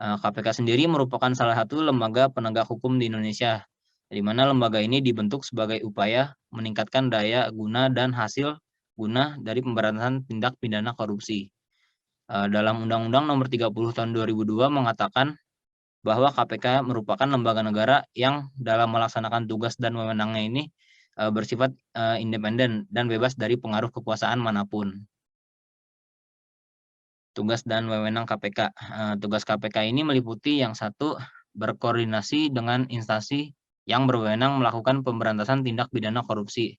Speaker 4: KPK sendiri merupakan salah satu lembaga penegak hukum di Indonesia, di mana lembaga ini dibentuk sebagai upaya meningkatkan daya guna dan hasil guna dari pemberantasan tindak pidana korupsi. Dalam Undang-Undang Nomor 30 Tahun 2002 mengatakan bahwa KPK merupakan lembaga negara yang dalam melaksanakan tugas dan wewenangnya ini bersifat independen dan bebas dari pengaruh kekuasaan manapun. Tugas dan wewenang KPK. Tugas KPK ini meliputi yang satu, berkoordinasi dengan instansi yang berwenang melakukan pemberantasan tindak pidana korupsi.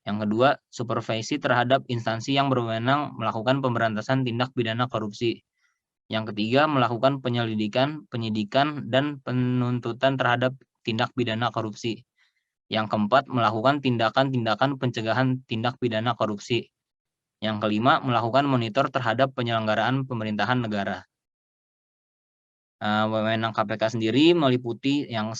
Speaker 4: Yang kedua, supervisi terhadap instansi yang berwenang melakukan pemberantasan tindak pidana korupsi. Yang ketiga, melakukan penyelidikan, penyidikan, dan penuntutan terhadap tindak pidana korupsi. Yang keempat, melakukan tindakan-tindakan pencegahan tindak pidana korupsi. Yang kelima, melakukan monitor terhadap penyelenggaraan pemerintahan negara. Wewenang KPK sendiri meliputi yang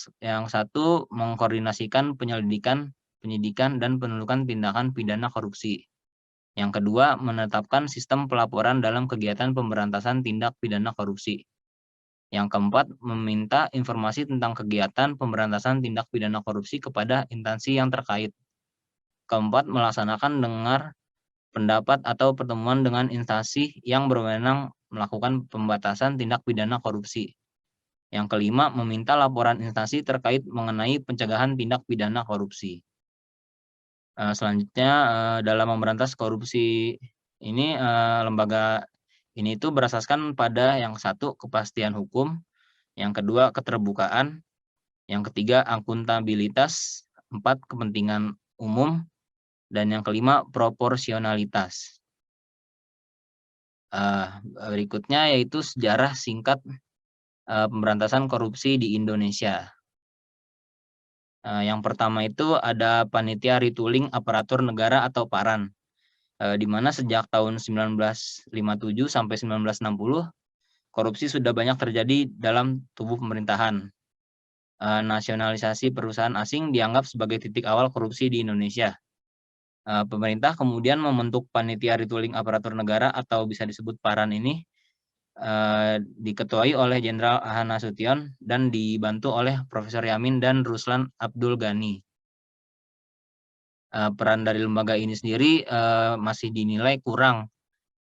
Speaker 4: satu, mengkoordinasikan penyelidikan, penyidikan, dan penuntutan tindakan pidana korupsi. Yang kedua, menetapkan sistem pelaporan dalam kegiatan pemberantasan tindak pidana korupsi. Yang keempat, meminta informasi tentang kegiatan pemberantasan tindak pidana korupsi kepada instansi yang terkait. Keempat, melaksanakan dengar pendapat atau pertemuan dengan instansi yang berwenang melakukan pembatasan tindak pidana korupsi. Yang kelima, meminta laporan instansi terkait mengenai pencegahan tindak pidana korupsi. Selanjutnya, dalam memberantas korupsi ini, lembaga ini itu berasaskan pada yang satu, kepastian hukum, yang kedua, keterbukaan, yang ketiga, akuntabilitas, empat, kepentingan umum, dan yang kelima, proporsionalitas. Berikutnya yaitu sejarah singkat pemberantasan korupsi di Indonesia. Yang pertama itu ada Panitia Retooling Aparatur Negara atau PARAN, di mana sejak tahun 1957 sampai 1960 korupsi sudah banyak terjadi dalam tubuh pemerintahan. Nasionalisasi perusahaan asing dianggap sebagai titik awal korupsi di Indonesia. Pemerintah kemudian membentuk Panitia Retooling Aparatur Negara atau bisa disebut PARAN ini, diketuai oleh Jenderal A.H. Nasution dan dibantu oleh Profesor Yamin dan Ruslan Abdul Ghani. Peran dari lembaga ini sendiri masih dinilai kurang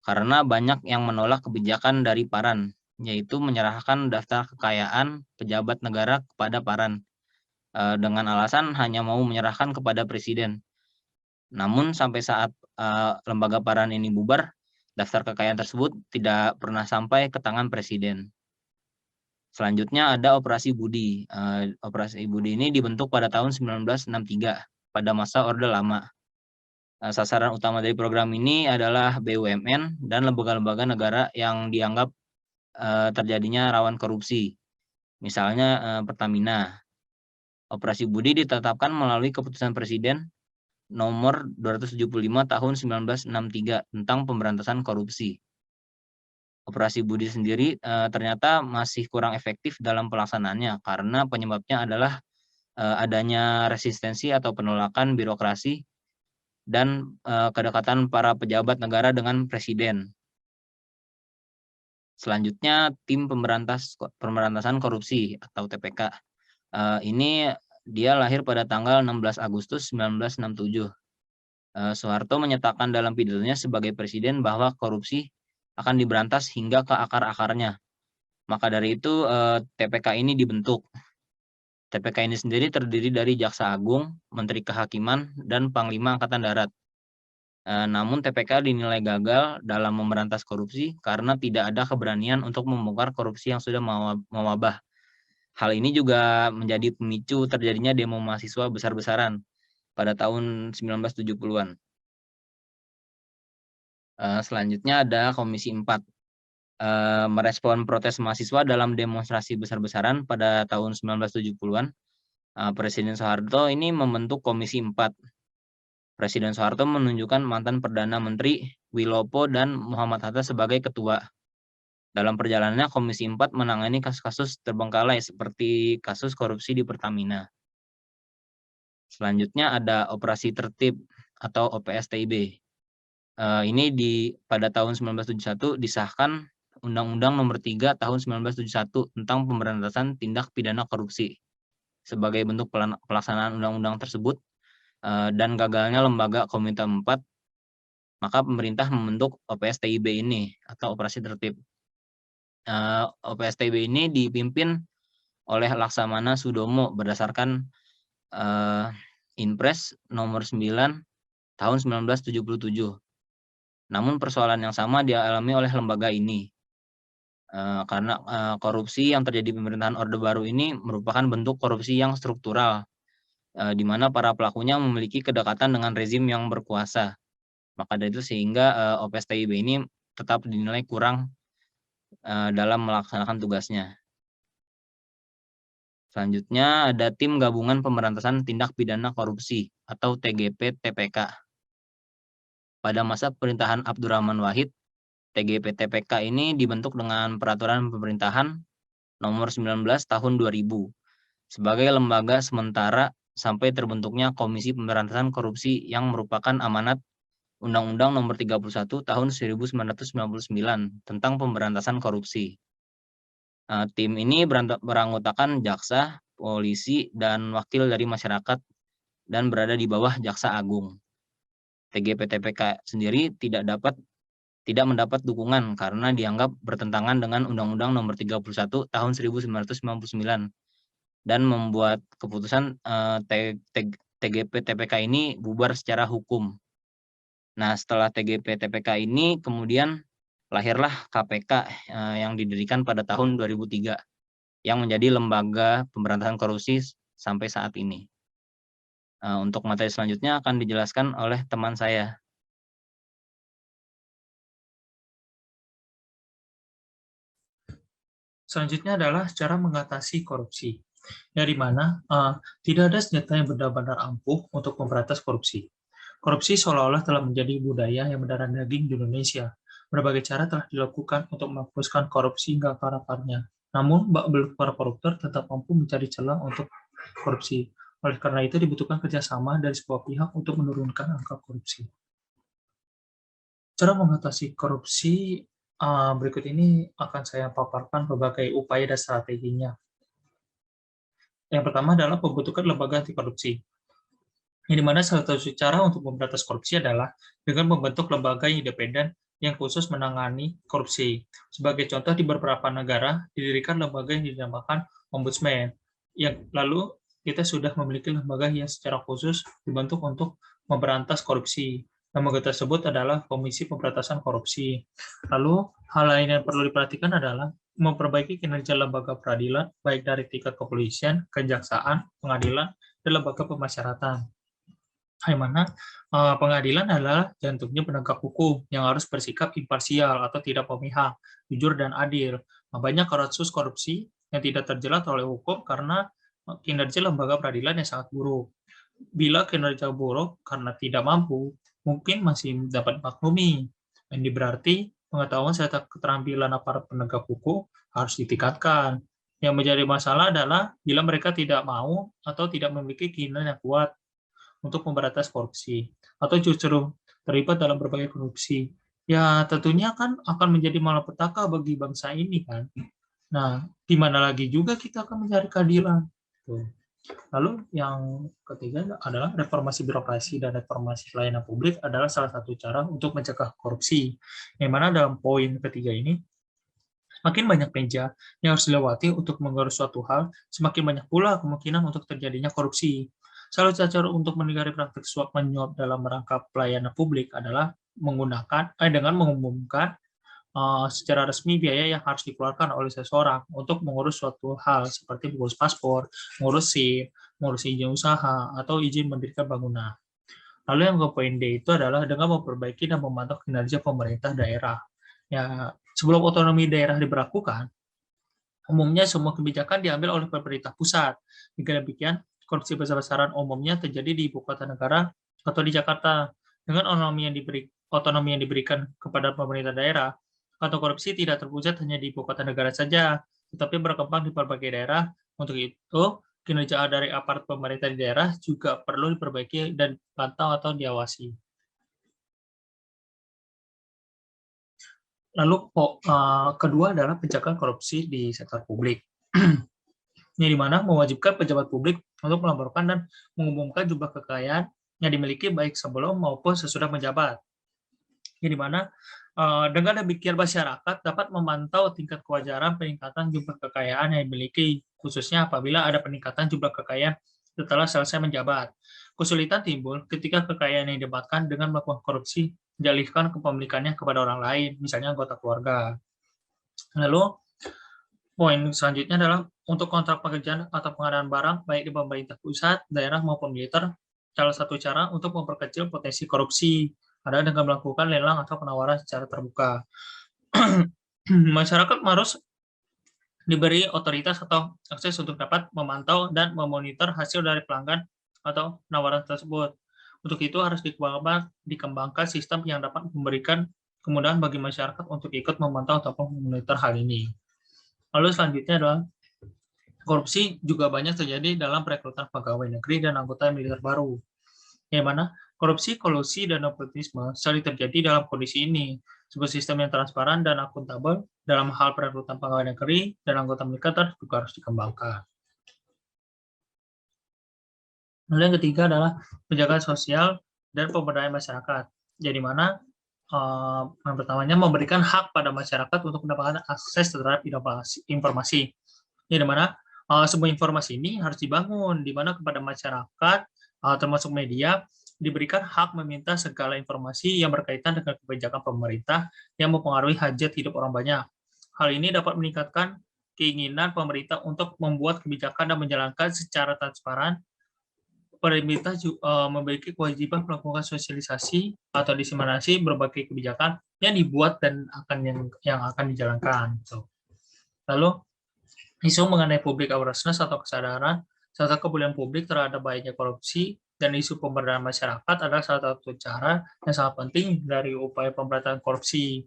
Speaker 4: karena banyak yang menolak kebijakan dari PARAN, yaitu menyerahkan daftar kekayaan pejabat negara kepada PARAN dengan alasan hanya mau menyerahkan kepada presiden. Namun sampai saat lembaga PARAN ini bubar, daftar kekayaan tersebut tidak pernah sampai ke tangan presiden. Selanjutnya ada Operasi Budi. Operasi Budi ini dibentuk pada tahun 1963 pada masa Orde Lama. Sasaran utama dari program ini adalah BUMN dan lembaga-lembaga negara yang dianggap terjadinya rawan korupsi. Misalnya Pertamina. Operasi Budi ditetapkan melalui keputusan Presiden nomor 275 tahun 1963 tentang pemberantasan korupsi. Operasi Budi sendiri ternyata masih kurang efektif dalam pelaksanaannya karena penyebabnya adalah adanya resistensi atau penolakan birokrasi dan kedekatan para pejabat negara dengan presiden. Selanjutnya, Tim Pemberantasan Korupsi atau TPK. Ini dia lahir pada tanggal 16 Agustus 1967. Soeharto menyatakan dalam pidatonya sebagai presiden bahwa korupsi akan diberantas hingga ke akar-akarnya. Maka dari itu TPK ini dibentuk. TPK ini sendiri terdiri dari Jaksa Agung, Menteri Kehakiman, dan Panglima Angkatan Darat. Namun TPK dinilai gagal dalam memberantas korupsi karena tidak ada keberanian untuk membongkar korupsi yang sudah mewabah. Hal ini juga menjadi pemicu terjadinya demo mahasiswa besar-besaran pada tahun 1970-an. Selanjutnya ada Komisi 4. Merespon protes mahasiswa dalam demonstrasi besar-besaran pada tahun 1970-an. Presiden Soeharto ini membentuk Komisi 4. Presiden Soeharto menunjukkan mantan Perdana Menteri Wilopo dan Muhammad Hatta sebagai ketua. Dalam perjalanannya, Komisi 4 menangani kasus-kasus terbengkalai seperti kasus korupsi di Pertamina. Selanjutnya ada Operasi Tertib atau OPSTIB. Ini pada tahun 1971 disahkan Undang-Undang Nomor 3 Tahun 1971 tentang pemberantasan tindak pidana korupsi. Sebagai bentuk pelaksanaan undang-undang tersebut dan gagalnya lembaga Komite 4, maka pemerintah membentuk OPSTIB ini atau Operasi Tertib. OPSTIB ini dipimpin oleh Laksamana Sudomo berdasarkan Inpres nomor 9 tahun 1977. Namun persoalan yang sama dialami oleh lembaga ini. Karena korupsi yang terjadi di pemerintahan Orde Baru ini merupakan bentuk korupsi yang struktural, di mana para pelakunya memiliki kedekatan dengan rezim yang berkuasa. Maka dari itu sehingga OPSTIB ini tetap dinilai kurang dalam melaksanakan tugasnya. Selanjutnya ada Tim Gabungan Pemberantasan Tindak Pidana Korupsi atau TGP-TPK. Pada masa pemerintahan Abdurrahman Wahid, TGP-TPK ini dibentuk dengan Peraturan Pemerintahan Nomor 19 Tahun 2000 sebagai lembaga sementara sampai terbentuknya Komisi Pemberantasan Korupsi yang merupakan amanat Undang-Undang Nomor 31 Tahun 1999 tentang pemberantasan korupsi. Tim ini beranggotakan jaksa, polisi, dan wakil dari masyarakat dan berada di bawah Jaksa Agung. TGP-TPK sendiri tidak mendapat dukungan karena dianggap bertentangan dengan Undang-Undang Nomor 31 Tahun 1999 dan membuat keputusan TGP-TPK ini bubar secara hukum. Nah, setelah TGP-TPK ini kemudian lahirlah KPK yang didirikan pada tahun 2003 yang menjadi lembaga pemberantasan korupsi sampai saat ini. Untuk materi selanjutnya akan dijelaskan oleh teman saya.
Speaker 5: Selanjutnya adalah cara mengatasi korupsi, dari mana tidak ada senjata yang benar-benar ampuh untuk memberantas korupsi. Korupsi seolah-olah telah menjadi budaya yang mendarah daging di Indonesia. Berbagai cara telah dilakukan untuk menghapuskan korupsi hingga akar-akarnya. Namun, para koruptor tetap mampu mencari celah untuk korupsi. Oleh karena itu, dibutuhkan kerjasama dari semua pihak untuk menurunkan angka korupsi. Cara mengatasi korupsi berikut ini akan saya paparkan berbagai upaya dan strateginya. Yang pertama adalah pembentukan lembaga anti korupsi. Yang dimana salah satu cara untuk memberantas korupsi adalah dengan membentuk lembaga yang independen yang khusus menangani korupsi. Sebagai contoh, di beberapa negara didirikan lembaga yang dinamakan ombudsman. Yang lalu kita sudah memiliki lembaga yang secara khusus dibentuk untuk memberantas korupsi. Lembaga tersebut adalah Komisi Pemberantasan Korupsi. Lalu, hal lain yang perlu diperhatikan adalah memperbaiki kinerja lembaga peradilan, baik dari tingkat kepolisian, kejaksaan, pengadilan, dan lembaga pemasyarakatan. Yang mana pengadilan adalah jantungnya penegak hukum yang harus bersikap imparsial atau tidak memihak, jujur dan adil. Banyak kasus korupsi yang tidak terjerat oleh hukum karena kinerja lembaga peradilan yang sangat buruk. Bila kinerja buruk karena tidak mampu, mungkin masih dapat maklumi. Ini berarti pengetahuan serta keterampilan aparat penegak hukum harus ditingkatkan. Yang menjadi masalah adalah bila mereka tidak mau atau tidak memiliki keinginan yang kuat untuk memberantas korupsi, atau justru terlibat dalam berbagai korupsi. Ya tentunya kan akan menjadi malapetaka bagi bangsa ini kan. Nah, di mana lagi juga kita akan mencari keadilan. Tuh. Lalu yang ketiga adalah reformasi birokrasi dan reformasi pelayanan publik adalah salah satu cara untuk mencegah korupsi. Yang mana dalam poin ketiga ini, semakin banyak meja yang harus dilewati untuk mengurus suatu hal, semakin banyak pula kemungkinan untuk terjadinya korupsi. Salah satu cara untuk menghindari praktik suap menyuap dalam rangka pelayanan publik adalah dengan mengumumkan secara resmi biaya yang harus dikeluarkan oleh seseorang untuk mengurus suatu hal seperti mengurus paspor, mengurus SIM, mengurus izin usaha, atau izin mendirikan bangunan. Lalu yang ke poin D itu adalah dengan memperbaiki dan memantau kinerja pemerintah daerah. Ya, sebelum otonomi daerah diberlakukan, umumnya semua kebijakan diambil oleh pemerintah pusat. Dengan demikian, korupsi besar-besaran umumnya terjadi di ibu kota negara atau di Jakarta. Dengan otonomi yang diberikan kepada pemerintah daerah, atau korupsi tidak terpusat hanya di ibu kota negara saja, tetapi berkembang di berbagai daerah. Untuk itu, kinerja dari aparat pemerintah di daerah juga perlu diperbaiki dan dipantau atau diawasi. Lalu kedua adalah pencegahan korupsi di sektor publik. Yang dimana mewajibkan pejabat publik untuk melaporkan dan mengumumkan jumlah kekayaan yang dimiliki baik sebelum maupun sesudah menjabat. Yang dimana dengan demikian masyarakat dapat memantau tingkat kewajaran peningkatan jumlah kekayaan yang dimiliki, khususnya apabila ada peningkatan jumlah kekayaan setelah selesai menjabat. Kesulitan timbul ketika kekayaan yang didapatkan dengan melakukan korupsi dialihkan kepemilikannya kepada orang lain, misalnya anggota keluarga. Lalu, poin selanjutnya adalah untuk kontrak pekerjaan atau pengadaan barang, baik di pemerintah pusat, daerah, maupun militer, salah satu cara untuk memperkecil potensi korupsi adalah dengan melakukan lelang atau penawaran secara terbuka. Masyarakat harus diberi otoritas atau akses untuk dapat memantau dan memonitor hasil dari pelanggan atau penawaran tersebut. Untuk itu harus dikembangkan sistem yang dapat memberikan kemudahan bagi masyarakat untuk ikut memantau ataupun memonitor hal ini. Lalu selanjutnya adalah korupsi juga banyak terjadi dalam perekrutan pegawai negeri dan anggota militer baru. Yang mana korupsi, kolusi, dan nepotisme sering terjadi dalam kondisi ini. Sebuah sistem yang transparan dan akuntabel dalam hal perekrutan pegawai negeri dan anggota militer juga harus dikembangkan. Lalu yang ketiga adalah penjagaan sosial dan pemberdayaan masyarakat. Jadi mana yang pertamanya memberikan hak pada masyarakat untuk mendapatkan akses terhadap informasi. Jadi mana sebuah informasi ini harus dibangun, di mana kepada masyarakat termasuk media diberikan hak meminta segala informasi yang berkaitan dengan kebijakan pemerintah yang mempengaruhi hajat hidup orang banyak. Hal ini dapat meningkatkan keinginan pemerintah untuk membuat kebijakan dan menjalankan secara transparan. Pemerintah memiliki kewajiban melakukan sosialisasi atau diseminasi berbagai kebijakan yang dibuat dan yang akan dijalankan. Lalu, isu mengenai public awareness atau kesadaran serta kepedulian publik terhadap bahayanya korupsi dan isu pemberdayaan masyarakat adalah salah satu cara yang sangat penting dari upaya pemberantasan korupsi.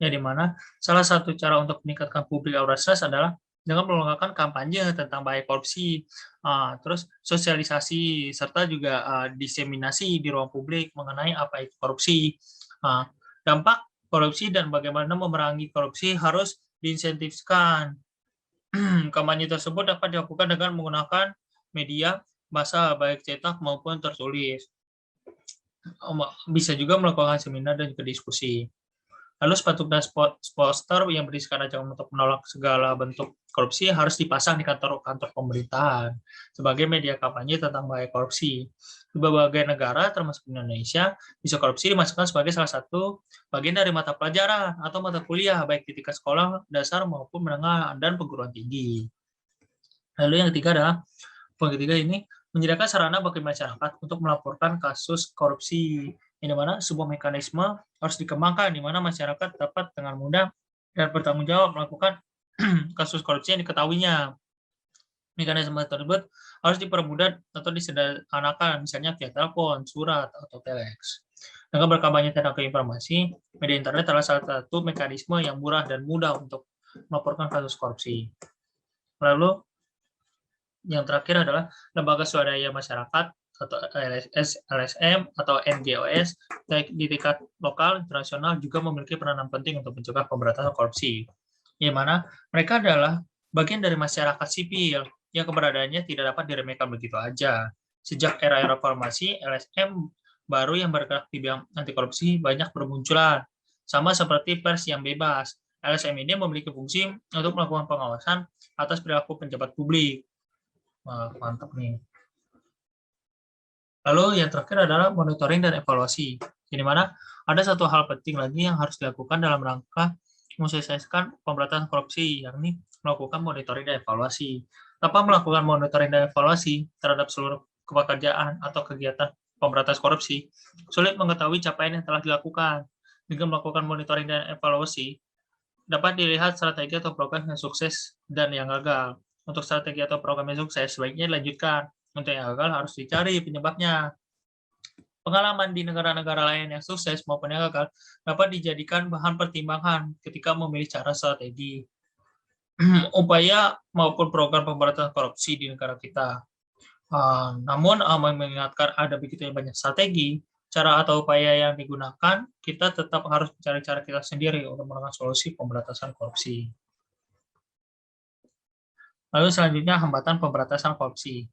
Speaker 5: Ya, di mana salah satu cara untuk meningkatkan public awareness adalah dengan melakukan kampanye tentang bahaya korupsi, terus sosialisasi, serta juga diseminasi di ruang publik mengenai apa itu korupsi. Dampak korupsi dan bagaimana memerangi korupsi harus diinsentifkan. Kampanye tersebut dapat dilakukan dengan menggunakan media massa baik cetak maupun tertulis. Bisa juga melakukan seminar dan juga diskusi. Lalu spanduk dan poster yang berisikan ajakan untuk menolak segala bentuk korupsi harus dipasang di kantor-kantor pemerintahan sebagai media kampanye tentang bahaya korupsi. Di berbagai negara, termasuk Indonesia, isu korupsi dimasukkan sebagai salah satu bagian dari mata pelajaran atau mata kuliah, baik di tingkat sekolah dasar maupun menengah dan perguruan tinggi. Lalu yang ketiga adalah, poin ketiga ini, menyediakan sarana bagi masyarakat untuk melaporkan kasus korupsi. Ini mana sebuah mekanisme harus dikembangkan di mana masyarakat dapat dengan mudah dan bertanggung jawab melakukan kasus korupsi yang diketahuinya. Mekanisme tersebut harus dipermudah atau disederhanakan, misalnya via telepon, surat, atau telex. Dengan berkampanye tentang informasi, media internet adalah salah satu mekanisme yang murah dan mudah untuk melaporkan kasus korupsi. Lalu, yang terakhir adalah lembaga swadaya masyarakat atau LSM atau NGOs baik di tingkat lokal internasional juga memiliki peranan penting untuk mencegah pemberantasan korupsi, di mana mereka adalah bagian dari masyarakat sipil yang keberadaannya tidak dapat diremehkan begitu aja. Sejak era reformasi, LSM baru yang bergerak di bidang anti korupsi banyak bermunculan, sama seperti pers yang bebas. LSM ini memiliki fungsi untuk melakukan pengawasan atas perilaku pejabat publik. Wah, mantap nih. Lalu yang terakhir adalah monitoring dan evaluasi. Di mana ada satu hal penting lagi yang harus dilakukan dalam rangka mensukseskan pemberantasan korupsi, yakni melakukan monitoring dan evaluasi. Tanpa melakukan monitoring dan evaluasi terhadap seluruh pekerjaan atau kegiatan pemberantasan korupsi, sulit mengetahui capaian yang telah dilakukan. Dengan melakukan monitoring dan evaluasi, dapat dilihat strategi atau program yang sukses dan yang gagal. Untuk strategi atau program yang sukses, sebaiknya dilanjutkan. Untuk yang gagal harus dicari penyebabnya. Pengalaman di negara-negara lain yang sukses maupun yang gagal dapat dijadikan bahan pertimbangan ketika memilih cara strategi, upaya maupun program pemberantasan korupsi di negara kita. Namun mengingatkan ada begitu banyak strategi, cara atau upaya yang digunakan, kita tetap harus mencari cara kita sendiri untuk menemukan solusi pemberantasan korupsi. Lalu selanjutnya hambatan pemberantasan korupsi.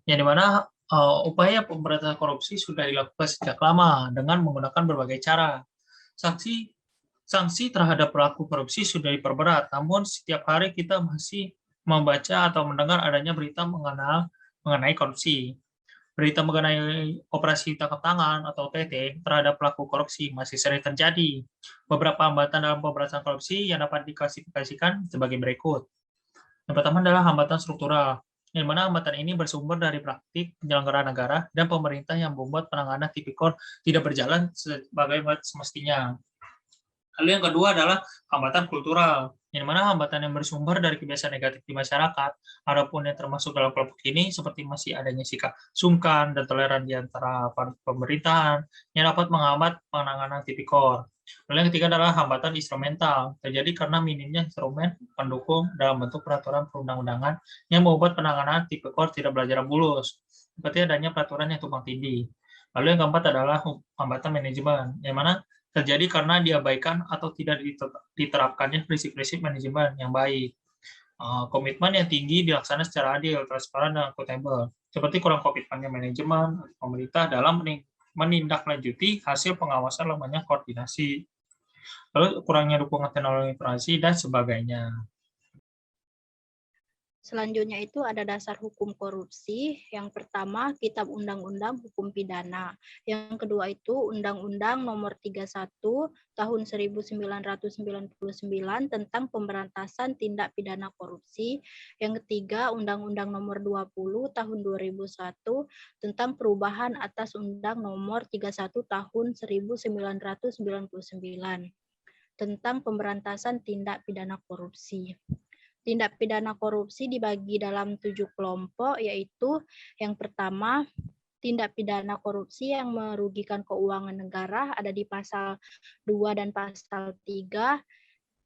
Speaker 5: Yang dimana upaya pemberantasan korupsi sudah dilakukan sejak lama dengan menggunakan berbagai cara. Sanksi terhadap pelaku korupsi sudah diperberat, namun setiap hari kita masih membaca atau mendengar adanya berita mengenai korupsi. Berita mengenai operasi tangkap tangan atau OTT terhadap pelaku korupsi masih sering terjadi. Beberapa hambatan dalam pemberantasan korupsi yang dapat diklasifikasikan sebagai berikut. Yang pertama adalah hambatan struktural, di mana hambatan ini bersumber dari praktik penyelenggara negara dan pemerintah yang membuat penanganan tipikor tidak berjalan sebagaimana semestinya. Lalu yang kedua adalah hambatan kultural, yang mana hambatan yang bersumber dari kebiasaan negatif di masyarakat, adapun yang termasuk dalam kelompok ini seperti masih adanya sikap sungkan dan toleran di antara pemerintahan yang dapat menghambat penanganan tipikor. Lalu yang ketiga adalah hambatan instrumental, terjadi karena minimnya instrumen pendukung dalam bentuk peraturan perundang-undangan yang membuat penanganan tipikor tidak berjalan mulus, seperti adanya peraturan yang tumpang tindih. Lalu yang keempat adalah hambatan manajemen, yang mana terjadi karena diabaikan atau tidak diterapkannya prinsip-prinsip manajemen yang baik. Komitmen yang tinggi dilaksanakan secara adil, transparan, dan akuntabel, seperti kurang komitmennya manajemen pemerintah dalam menindaklanjuti hasil pengawasan lemahnya koordinasi, lalu kurangnya dukungan teknologi informasi, dan sebagainya.
Speaker 6: Selanjutnya itu ada dasar hukum korupsi. Yang pertama, Kitab Undang-Undang Hukum Pidana. Yang kedua itu Undang-Undang Nomor 31 Tahun 1999 tentang Pemberantasan Tindak Pidana Korupsi. Yang ketiga, Undang-Undang Nomor 20 Tahun 2001 tentang perubahan atas Undang Nomor 31 Tahun 1999 tentang Pemberantasan Tindak Pidana Korupsi. Tindak pidana korupsi dibagi dalam 7 kelompok, yaitu yang pertama, tindak pidana korupsi yang merugikan keuangan negara ada di pasal 2 dan pasal 3.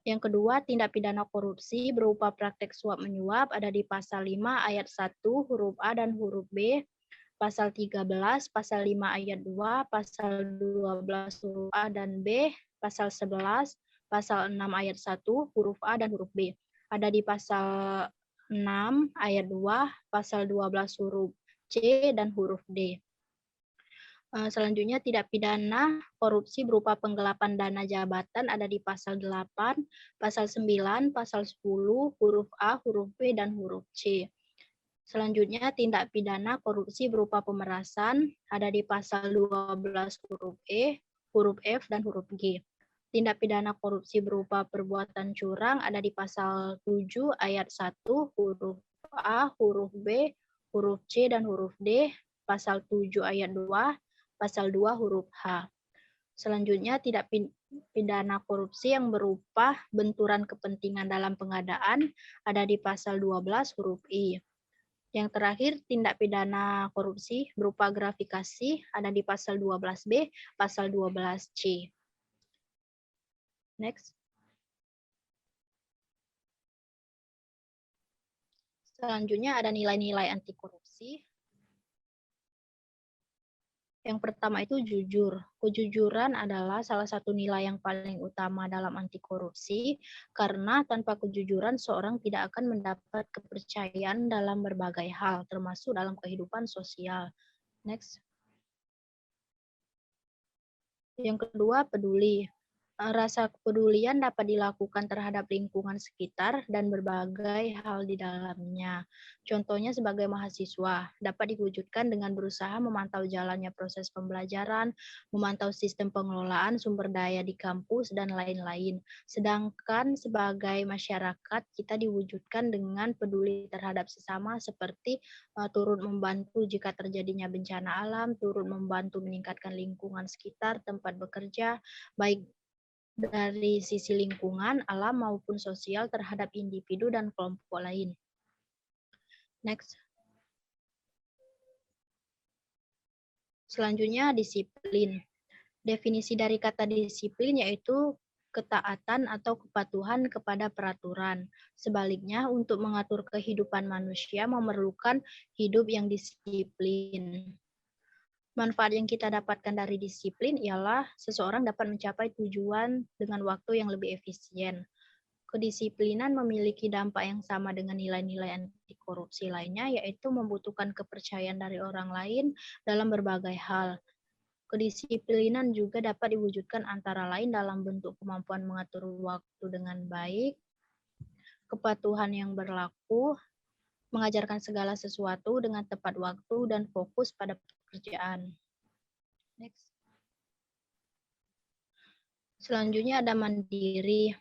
Speaker 6: Yang kedua, tindak pidana korupsi berupa praktek suap menyuap ada di pasal 5 ayat 1 huruf A dan huruf B, pasal 13, pasal 5 ayat 2, pasal 12 huruf A dan B, pasal 11, pasal 6 ayat 1 huruf A dan huruf B. Ada di pasal 6 ayat 2, pasal 12 huruf C dan huruf D. Selanjutnya tindak pidana korupsi berupa penggelapan dana jabatan ada di pasal 8, pasal 9, pasal 10, huruf A, huruf B, dan huruf C. Selanjutnya tindak pidana korupsi berupa pemerasan ada di pasal 12 huruf E, huruf F, dan huruf G. Tindak pidana korupsi berupa perbuatan curang ada di pasal 7 ayat 1 huruf A, huruf B, huruf C, dan huruf D, pasal 7 ayat 2, pasal 2 huruf H. Selanjutnya tindak pidana korupsi yang berupa benturan kepentingan dalam pengadaan ada di pasal 12 huruf I. Yang terakhir, tindak pidana korupsi berupa gratifikasi ada di pasal 12B, pasal 12C. Next. Selanjutnya ada nilai-nilai anti korupsi. Yang pertama itu jujur. Kejujuran adalah salah satu nilai yang paling utama dalam anti korupsi, karena tanpa kejujuran seorang tidak akan mendapat kepercayaan dalam berbagai hal, termasuk dalam kehidupan sosial. Next. Yang kedua, peduli. Rasa kepedulian dapat dilakukan terhadap lingkungan sekitar dan berbagai hal di dalamnya. Contohnya sebagai mahasiswa, dapat diwujudkan dengan berusaha memantau jalannya proses pembelajaran, memantau sistem pengelolaan sumber daya di kampus, dan lain-lain. Sedangkan sebagai masyarakat, kita diwujudkan dengan peduli terhadap sesama seperti turut membantu jika terjadinya bencana alam, turut membantu meningkatkan lingkungan sekitar tempat bekerja, baik dari sisi lingkungan, alam, maupun sosial terhadap individu dan kelompok lain. Next. Selanjutnya, disiplin. Definisi dari kata disiplin yaitu ketaatan atau kepatuhan kepada peraturan. Sebaliknya, untuk mengatur kehidupan manusia memerlukan hidup yang disiplin. Manfaat yang kita dapatkan dari disiplin ialah seseorang dapat mencapai tujuan dengan waktu yang lebih efisien. Kedisiplinan memiliki dampak yang sama dengan nilai-nilai anti korupsi lainnya, yaitu membutuhkan kepercayaan dari orang lain dalam berbagai hal. Kedisiplinan juga dapat diwujudkan antara lain dalam bentuk kemampuan mengatur waktu dengan baik, kepatuhan yang berlaku, mengajarkan segala sesuatu dengan tepat waktu dan fokus pada pekerjaan. Next. Selanjutnya ada mandiri.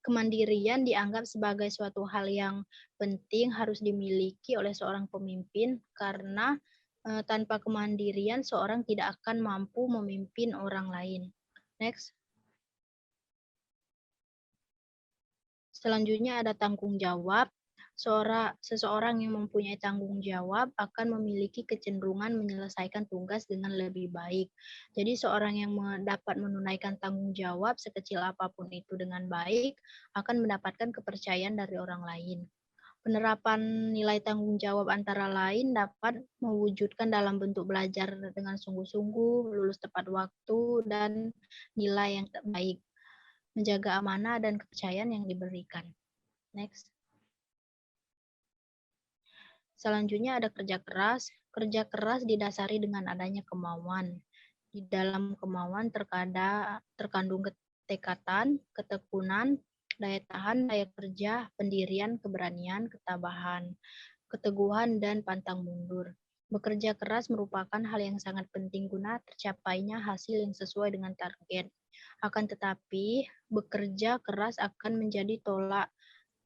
Speaker 6: Kemandirian dianggap sebagai suatu hal yang penting harus dimiliki oleh seorang pemimpin karena tanpa kemandirian seorang tidak akan mampu memimpin orang lain. Next. Selanjutnya ada tanggung jawab. Seseorang yang mempunyai tanggung jawab akan memiliki kecenderungan menyelesaikan tugas dengan lebih baik. Jadi seorang yang dapat menunaikan tanggung jawab sekecil apapun itu dengan baik akan mendapatkan kepercayaan dari orang lain. Penerapan nilai tanggung jawab antara lain dapat mewujudkan dalam bentuk belajar dengan sungguh-sungguh, lulus tepat waktu, dan nilai yang baik, menjaga amanah dan kepercayaan yang diberikan. Next. Selanjutnya ada kerja keras. Kerja keras didasari dengan adanya kemauan. Di dalam kemauan terkandung ketekatan, ketekunan, daya tahan, daya kerja, pendirian, keberanian, ketabahan, keteguhan, dan pantang mundur. Bekerja keras merupakan hal yang sangat penting guna tercapainya hasil yang sesuai dengan target. Akan tetapi, bekerja keras akan menjadi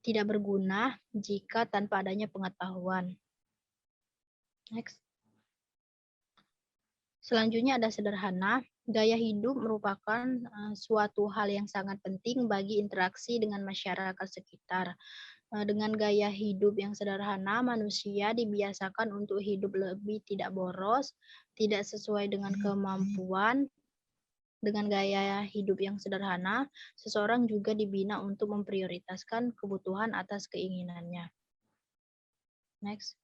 Speaker 6: tidak berguna jika tanpa adanya pengetahuan. Next. Selanjutnya ada sederhana. Gaya hidup merupakan suatu hal yang sangat penting bagi interaksi dengan masyarakat sekitar. Dengan gaya hidup yang sederhana, manusia dibiasakan untuk hidup lebih tidak boros, tidak sesuai dengan kemampuan. Dengan gaya hidup yang sederhana, seseorang juga dibina untuk memprioritaskan kebutuhan atas keinginannya. Next.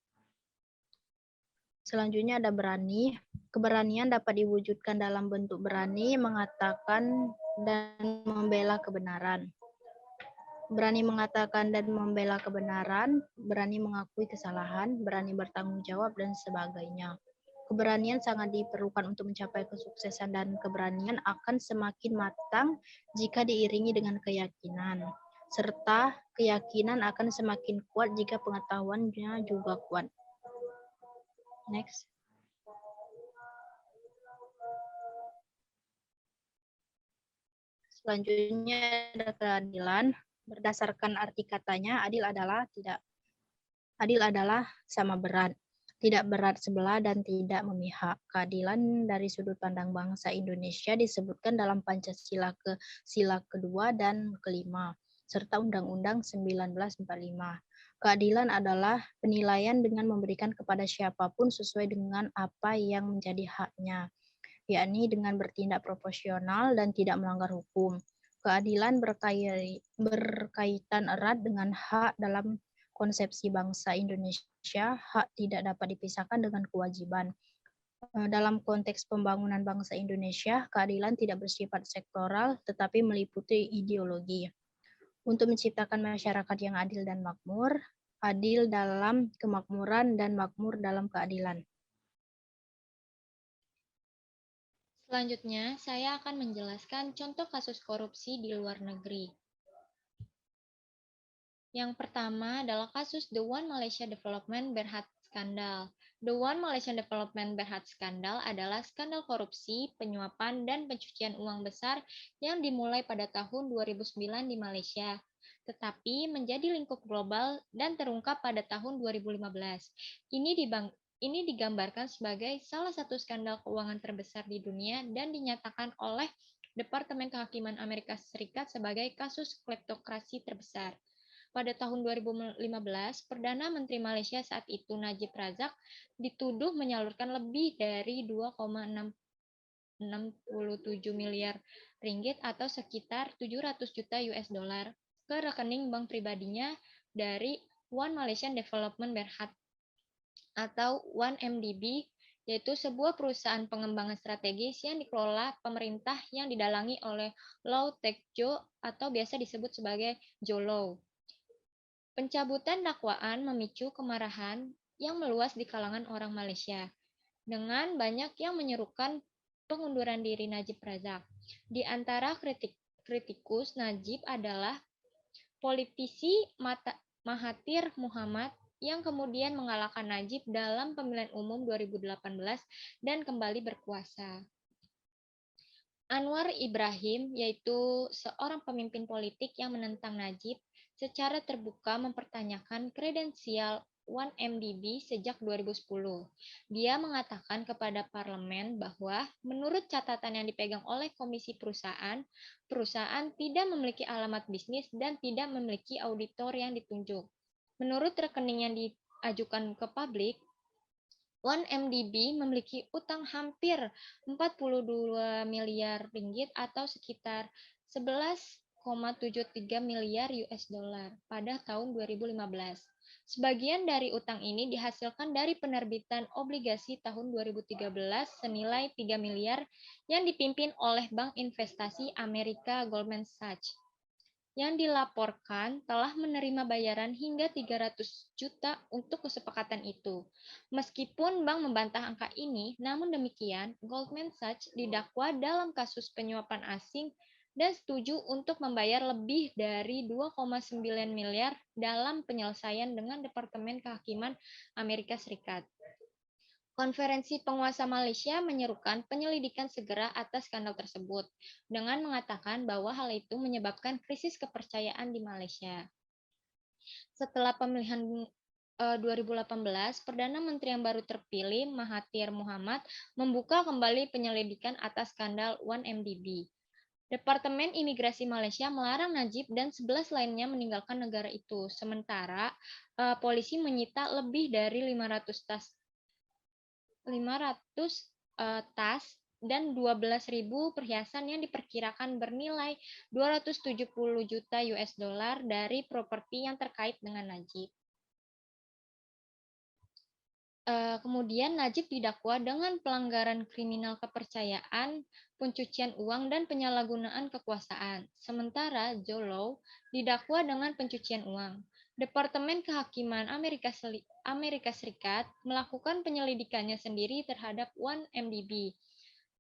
Speaker 6: Selanjutnya ada berani. Keberanian dapat diwujudkan dalam bentuk berani mengatakan dan membela kebenaran. Berani mengatakan dan membela kebenaran, berani mengakui kesalahan, berani bertanggung jawab, dan sebagainya. Keberanian sangat diperlukan untuk mencapai kesuksesan dan keberanian akan semakin matang jika diiringi dengan keyakinan. Serta keyakinan akan semakin kuat jika pengetahuannya juga kuat. Next. Selanjutnya ada keadilan. Berdasarkan arti katanya, adil adalah sama berat, tidak berat sebelah dan tidak memihak. Keadilan dari sudut pandang bangsa Indonesia disebutkan dalam Pancasila sila kedua dan kelima, serta Undang-Undang 1945. Keadilan adalah penilaian dengan memberikan kepada siapapun sesuai dengan apa yang menjadi haknya, yakni dengan bertindak proporsional dan tidak melanggar hukum. Keadilan berkaitan erat dengan hak dalam konsepsi bangsa Indonesia. Hak tidak dapat dipisahkan dengan kewajiban. Dalam konteks pembangunan bangsa Indonesia, keadilan tidak bersifat sektoral, tetapi meliputi ideologi. Untuk menciptakan masyarakat yang adil dan makmur, adil dalam kemakmuran dan makmur dalam keadilan.
Speaker 7: Selanjutnya, saya akan menjelaskan contoh kasus korupsi di luar negeri. Yang pertama adalah kasus The One Malaysia Development Berhad Skandal. The One Malaysia Development Berhad Skandal adalah skandal korupsi, penyuapan, dan pencucian uang besar yang dimulai pada tahun 2009 di Malaysia, tetapi menjadi lingkup global dan terungkap pada tahun 2015. Ini digambarkan sebagai salah satu skandal keuangan terbesar di dunia dan dinyatakan oleh Departemen Kehakiman Amerika Serikat sebagai kasus kleptokrasi terbesar. Pada tahun 2015, Perdana Menteri Malaysia saat itu Najib Razak dituduh menyalurkan lebih dari 2,67 miliar ringgit atau sekitar 700 juta US dollar ke rekening bank pribadinya dari One Malaysian Development Berhad atau 1MDB, yaitu sebuah perusahaan pengembangan strategis yang dikelola pemerintah yang didalangi oleh Law Tech Jo atau biasa disebut sebagai Jolo. Pencabutan dakwaan memicu kemarahan yang meluas di kalangan orang Malaysia, dengan banyak yang menyerukan pengunduran diri Najib Razak. Di antara kritikus Najib adalah politisi Mahathir Muhammad yang kemudian mengalahkan Najib dalam pemilihan umum 2018 dan kembali berkuasa. Anwar Ibrahim, yaitu seorang pemimpin politik yang menentang Najib, secara terbuka mempertanyakan kredensial 1MDB sejak 2010. Dia mengatakan kepada parlemen bahwa menurut catatan yang dipegang oleh Komisi Perusahaan, perusahaan tidak memiliki alamat bisnis dan tidak memiliki auditor yang ditunjuk. Menurut rekening yang diajukan ke publik, 1MDB memiliki utang hampir 42 miliar ringgit atau sekitar 11,73 miliar US dollar pada tahun 2015. Sebagian dari utang ini dihasilkan dari penerbitan obligasi tahun 2013 senilai 3 miliar yang dipimpin oleh Bank Investasi Amerika Goldman Sachs, yang dilaporkan telah menerima bayaran hingga 300 juta untuk kesepakatan itu. Meskipun bank membantah angka ini, namun demikian, Goldman Sachs didakwa dalam kasus penyuapan asing dan setuju untuk membayar lebih dari 2,9 miliar dalam penyelesaian dengan Departemen Kehakiman Amerika Serikat. Konferensi Penguasa Malaysia menyerukan penyelidikan segera atas skandal tersebut, dengan mengatakan bahwa hal itu menyebabkan krisis kepercayaan di Malaysia. Setelah pemilihan 2018, Perdana Menteri yang baru terpilih, Mahathir Muhammad, membuka kembali penyelidikan atas skandal 1MDB. Departemen Imigrasi Malaysia melarang Najib dan 11 lainnya meninggalkan negara itu. Sementara, polisi menyita lebih dari 500 tas dan 12.000 perhiasan yang diperkirakan bernilai 270 juta US dollar dari properti yang terkait dengan Najib. Kemudian Najib didakwa dengan pelanggaran kriminal kepercayaan, pencucian uang, dan penyalahgunaan kekuasaan. Sementara Jolow didakwa dengan pencucian uang. Departemen Kehakiman Amerika Serikat melakukan penyelidikannya sendiri terhadap 1MDB,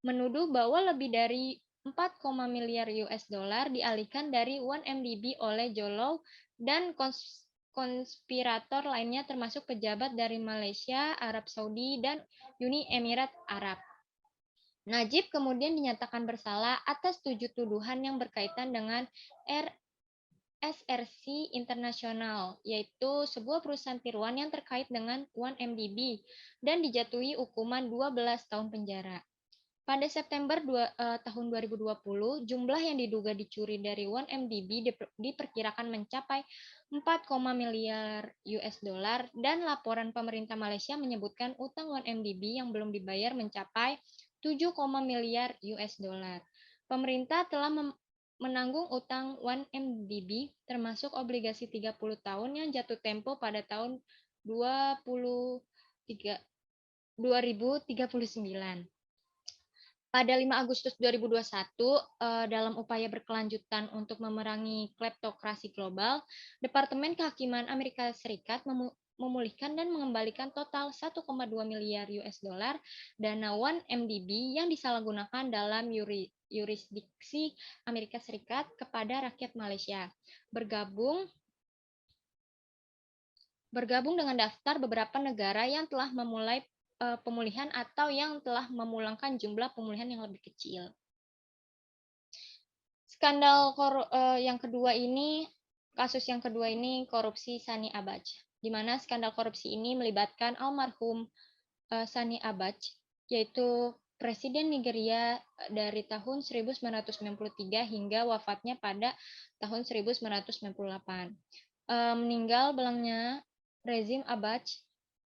Speaker 7: menuduh bahwa lebih dari 4, miliar US dollar dialihkan dari 1MDB oleh Jolow dan konspirator lainnya termasuk pejabat dari Malaysia, Arab Saudi, dan Uni Emirat Arab. Najib kemudian dinyatakan bersalah atas 7 tuduhan yang berkaitan dengan SRC International, yaitu sebuah perusahaan tiruan yang terkait dengan 1MDB, dan dijatuhi hukuman 12 tahun penjara. Pada September tahun 2020, jumlah yang diduga dicuri dari 1MDB diperkirakan mencapai 4, miliar US dollar, dan laporan pemerintah Malaysia menyebutkan utang 1MDB yang belum dibayar mencapai 7, miliar US dollar. Pemerintah telah menanggung utang 1MDB termasuk obligasi 30 tahun yang jatuh tempo pada tahun 2039. Pada 5 Agustus 2021, dalam upaya berkelanjutan untuk memerangi kleptokrasi global, Departemen Kehakiman Amerika Serikat memulihkan dan mengembalikan total 1,2 miliar US dollar dana 1MDB yang disalahgunakan dalam yurisdiksi Amerika Serikat kepada rakyat Malaysia. Bergabung dengan daftar beberapa negara yang telah memulai pemulihan atau yang telah memulangkan jumlah pemulihan yang lebih kecil. Kasus yang kedua ini korupsi Sani Abacha, di mana skandal korupsi ini melibatkan almarhum Sani Abacha, yaitu Presiden Nigeria dari tahun 1993 hingga wafatnya pada tahun 1998. Meninggal belangnya rezim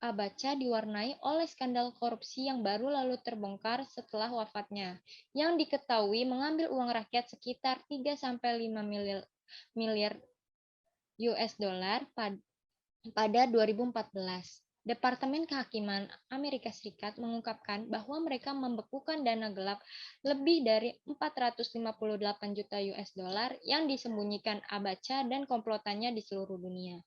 Speaker 7: Abacha diwarnai oleh skandal korupsi yang baru lalu terbongkar setelah wafatnya, yang diketahui mengambil uang rakyat sekitar 3-5 miliar US dollar pada 2014. Departemen Kehakiman Amerika Serikat mengungkapkan bahwa mereka membekukan dana gelap lebih dari 458 juta US dollar yang disembunyikan Abacha dan komplotannya di seluruh dunia.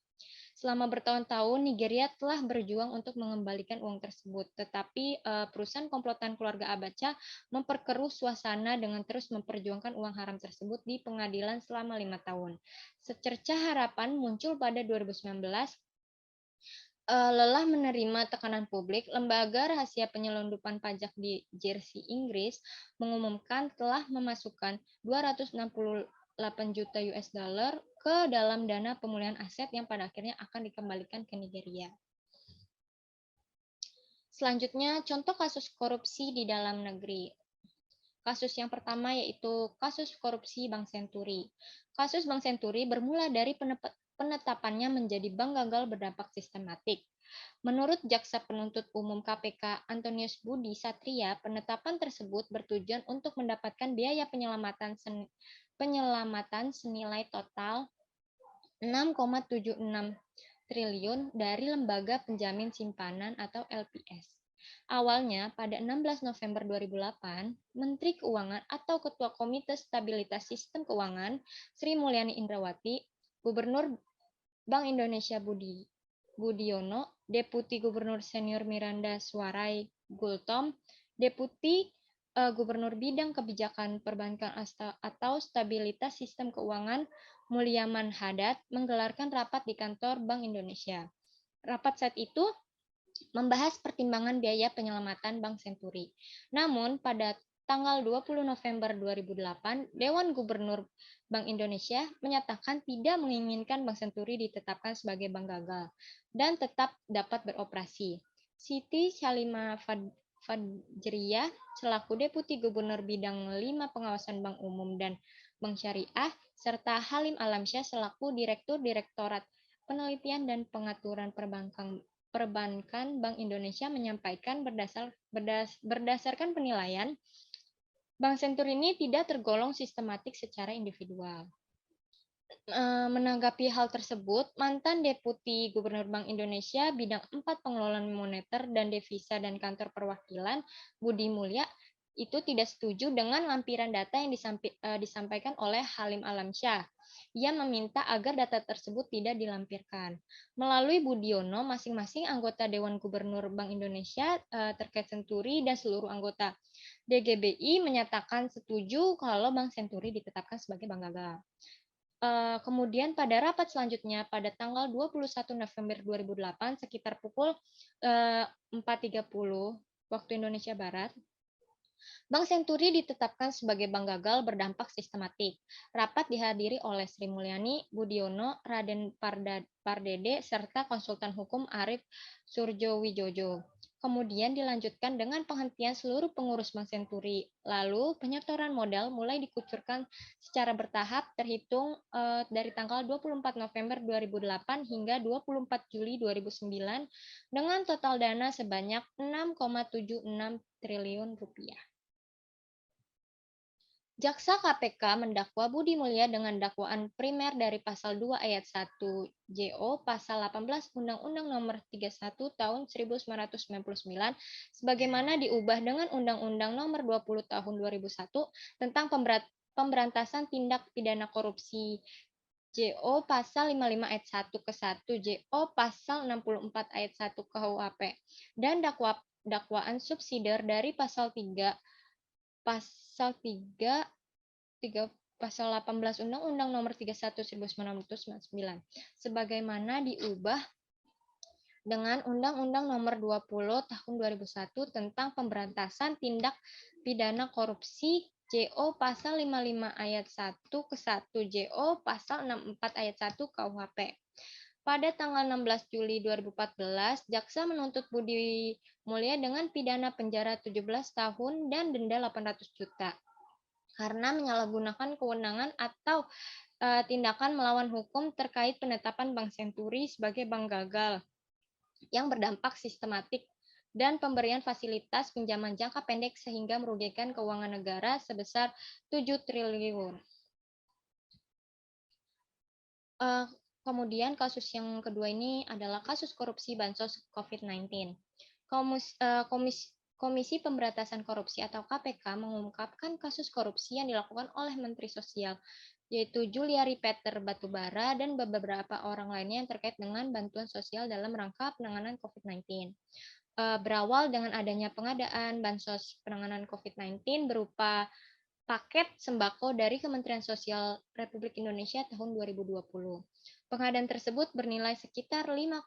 Speaker 7: Selama bertahun-tahun, Nigeria telah berjuang untuk mengembalikan uang tersebut, tetapi perusahaan komplotan keluarga Abacha memperkeruh suasana dengan terus memperjuangkan uang haram tersebut di pengadilan selama 5 tahun. Secercah harapan muncul pada 2019. Lelah menerima tekanan publik, Lembaga Rahasia Penyelundupan Pajak di Jersey, Inggris, mengumumkan telah memasukkan 268 juta US dollar ke dalam dana pemulihan aset yang pada akhirnya akan dikembalikan ke Nigeria. Selanjutnya, contoh kasus korupsi di dalam negeri. Kasus yang pertama yaitu kasus korupsi Bank Senturi. Kasus Bank Senturi bermula dari penetapannya menjadi bank gagal berdampak sistematik. Menurut Jaksa Penuntut Umum KPK Antonius Budi Satria, penetapan tersebut bertujuan untuk mendapatkan biaya penyelamatan senilai total 6,76 triliun dari Lembaga Penjamin Simpanan atau LPS. Awalnya, pada 16 November 2008, Menteri Keuangan atau Ketua Komite Stabilitas Sistem Keuangan, Sri Mulyani Indrawati, Gubernur Bank Indonesia Budiono, Deputi Gubernur Senior Miranda Suarai Gultom, Deputi Gubernur Bidang Kebijakan Perbankan atau Stabilitas Sistem Keuangan Mulyaman Hadad menggelarkan rapat di kantor Bank Indonesia. Rapat saat itu membahas pertimbangan biaya penyelamatan Bank Senturi. Namun, pada tanggal 20 November 2008, Dewan Gubernur Bank Indonesia menyatakan tidak menginginkan Bank Senturi ditetapkan sebagai bank gagal dan tetap dapat beroperasi. Siti Salimah Fajriyah selaku Deputi Gubernur Bidang 5 Pengawasan Bank Umum dan Bank Syariah, serta Halim Alamsyah selaku Direktur Direktorat Penelitian dan Pengaturan Perbankan Bank Indonesia menyampaikan berdasarkan penilaian, Bank Senturi ini tidak tergolong sistematik secara individual. Menanggapi hal tersebut, mantan Deputi Gubernur Bank Indonesia bidang 4 pengelolaan moneter dan devisa dan kantor perwakilan, Budi Mulya, itu tidak setuju dengan lampiran data yang disampaikan oleh Halim Alamsyah. Ia meminta agar data tersebut tidak dilampirkan. Melalui Budiono, masing-masing anggota Dewan Gubernur Bank Indonesia terkait Senturi dan seluruh anggota DGBI menyatakan setuju kalau Bank Senturi ditetapkan sebagai bank gagal. Kemudian pada rapat selanjutnya pada tanggal 21 November 2008 sekitar pukul 4.30 waktu Indonesia Barat, Bank Senturi ditetapkan sebagai bank gagal berdampak sistematik. Rapat dihadiri oleh Sri Mulyani, Budiono, Raden Pardede, serta konsultan hukum Arif Surjowijojo. Kemudian dilanjutkan dengan penghentian seluruh pengurus Bank Senturi. Lalu penyetoran modal mulai dikucurkan secara bertahap terhitung dari tanggal 24 November 2008 hingga 24 Juli 2009 dengan total dana sebanyak 6,76 triliun rupiah. Jaksa KPK mendakwa Budi Mulya dengan dakwaan primer dari pasal 2 ayat 1 JO pasal 18 Undang-Undang Nomor 31 Tahun 1999 sebagaimana diubah dengan Undang-Undang Nomor 20 Tahun 2001 tentang pemberantasan tindak pidana korupsi JO pasal 55 ayat 1 ke 1 JO pasal 64 ayat 1 KUHP dan dakwaan subsidiar dari pasal 3 pasal 18 Undang-Undang Nomor 31 1999 sebagaimana diubah dengan Undang-Undang Nomor 20 Tahun 2001 tentang pemberantasan tindak pidana korupsi JO pasal 55 ayat 1 ke 1 JO pasal 64 ayat 1 KUHP. Pada tanggal 16 Juli 2014, jaksa menuntut Budi Mulya dengan pidana penjara 17 tahun dan denda 800 juta karena menyalahgunakan kewenangan atau tindakan melawan hukum terkait penetapan Bank Senturi sebagai bank gagal yang berdampak sistematik dan pemberian fasilitas pinjaman jangka pendek sehingga merugikan keuangan negara sebesar 7 triliun. Kemudian kasus yang kedua ini adalah kasus korupsi bansos COVID-19. Komisi Pemberantasan Korupsi atau KPK mengungkapkan kasus korupsi yang dilakukan oleh Menteri Sosial yaitu Juliari Peter Batubara dan beberapa orang lainnya yang terkait dengan bantuan sosial dalam rangka penanganan COVID-19. Berawal dengan adanya pengadaan bansos penanganan COVID-19 berupa paket sembako dari Kementerian Sosial Republik Indonesia tahun 2020. Pengadaan tersebut bernilai sekitar 5,9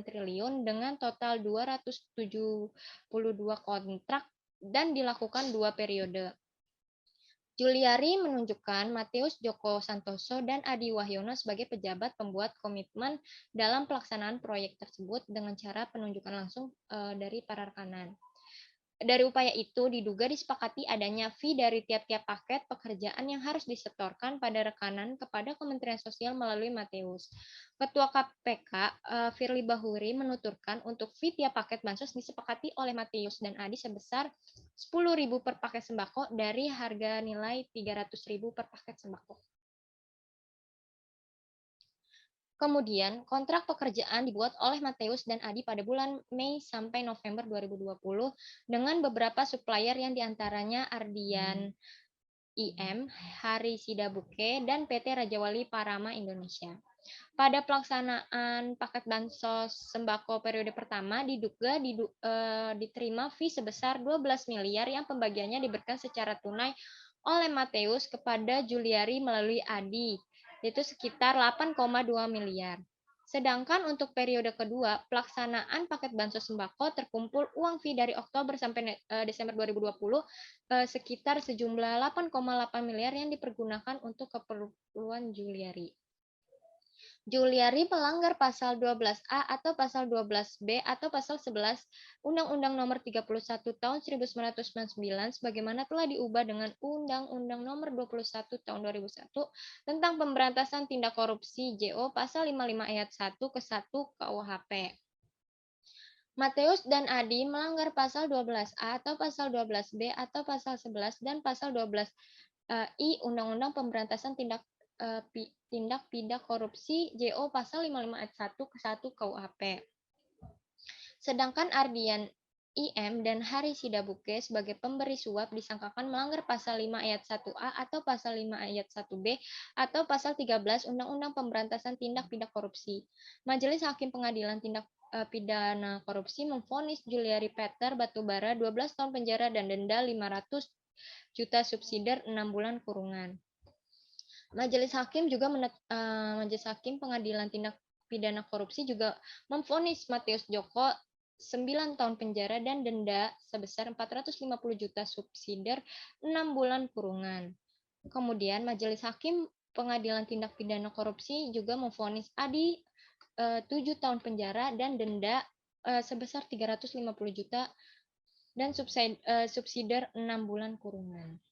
Speaker 7: triliun dengan total 272 kontrak dan dilakukan 2 periode. Juliari menunjukkan Matius Joko Santoso dan Adi Wahyono sebagai pejabat pembuat komitmen dalam pelaksanaan proyek tersebut dengan cara penunjukan langsung dari para rekanan. Dari upaya itu diduga disepakati adanya fee dari tiap-tiap paket pekerjaan yang harus disetorkan pada rekanan kepada Kementerian Sosial melalui Matius. Ketua KPK Firly Bahuri menuturkan untuk fee tiap paket bansos disepakati oleh Matius dan Adi sebesar 10.000 per paket sembako dari harga nilai 300.000 per paket sembako. Kemudian, kontrak pekerjaan dibuat oleh Matius dan Adi pada bulan Mei sampai November 2020 dengan beberapa supplier yang diantaranya Ardian IM, Hari Sidabuke, dan PT Raja Wali Parama Indonesia. Pada pelaksanaan paket bansos sembako periode pertama diduga diterima fee sebesar 12 miliar yang pembagiannya diberikan secara tunai oleh Matius kepada Juliari melalui Adi, yaitu sekitar 8,2 miliar. Sedangkan untuk periode kedua, pelaksanaan paket bansos sembako terkumpul uang fee dari Oktober sampai Desember 2020 sekitar sejumlah 8,8 miliar yang dipergunakan untuk keperluan Juliari. Juliari melanggar pasal 12A atau pasal 12B atau pasal 11 Undang-Undang Nomor 31 Tahun 1999 sebagaimana telah diubah dengan Undang-Undang Nomor 21 Tahun 2001 tentang pemberantasan tindak korupsi JO pasal 55 ayat 1 ke 1 KUHP. Matius dan Adi melanggar pasal 12A atau pasal 12B atau pasal 11 dan pasal 12 I Undang-Undang Pemberantasan Tindak Pidana Korupsi JO pasal 55 ayat 1 ke 1 KUHP. Sedangkan Ardian IM dan Hari Sidabuke sebagai pemberi suap disangkakan melanggar pasal 5 ayat 1A atau pasal 5 ayat 1B atau pasal 13 Undang-Undang Pemberantasan Tindak Pidana Korupsi. Majelis Hakim Pengadilan Tindak Pidana Korupsi memvonis Juliari Peter Batubara 12 tahun penjara dan denda 500 juta subsidiar 6 bulan kurungan. Majelis Hakim Pengadilan Tindak Pidana Korupsi juga memvonis Matius Joko 9 tahun penjara dan denda sebesar 450 juta subsidiar 6 bulan kurungan. Kemudian Majelis Hakim Pengadilan Tindak Pidana Korupsi juga memvonis Adi 7 tahun penjara dan denda sebesar 350 juta dan subsidiar 6 bulan kurungan.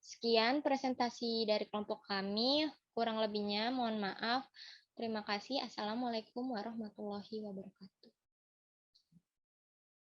Speaker 7: Sekian presentasi dari kelompok kami, kurang lebihnya mohon maaf. Terima kasih. Assalamualaikum warahmatullahi wabarakatuh.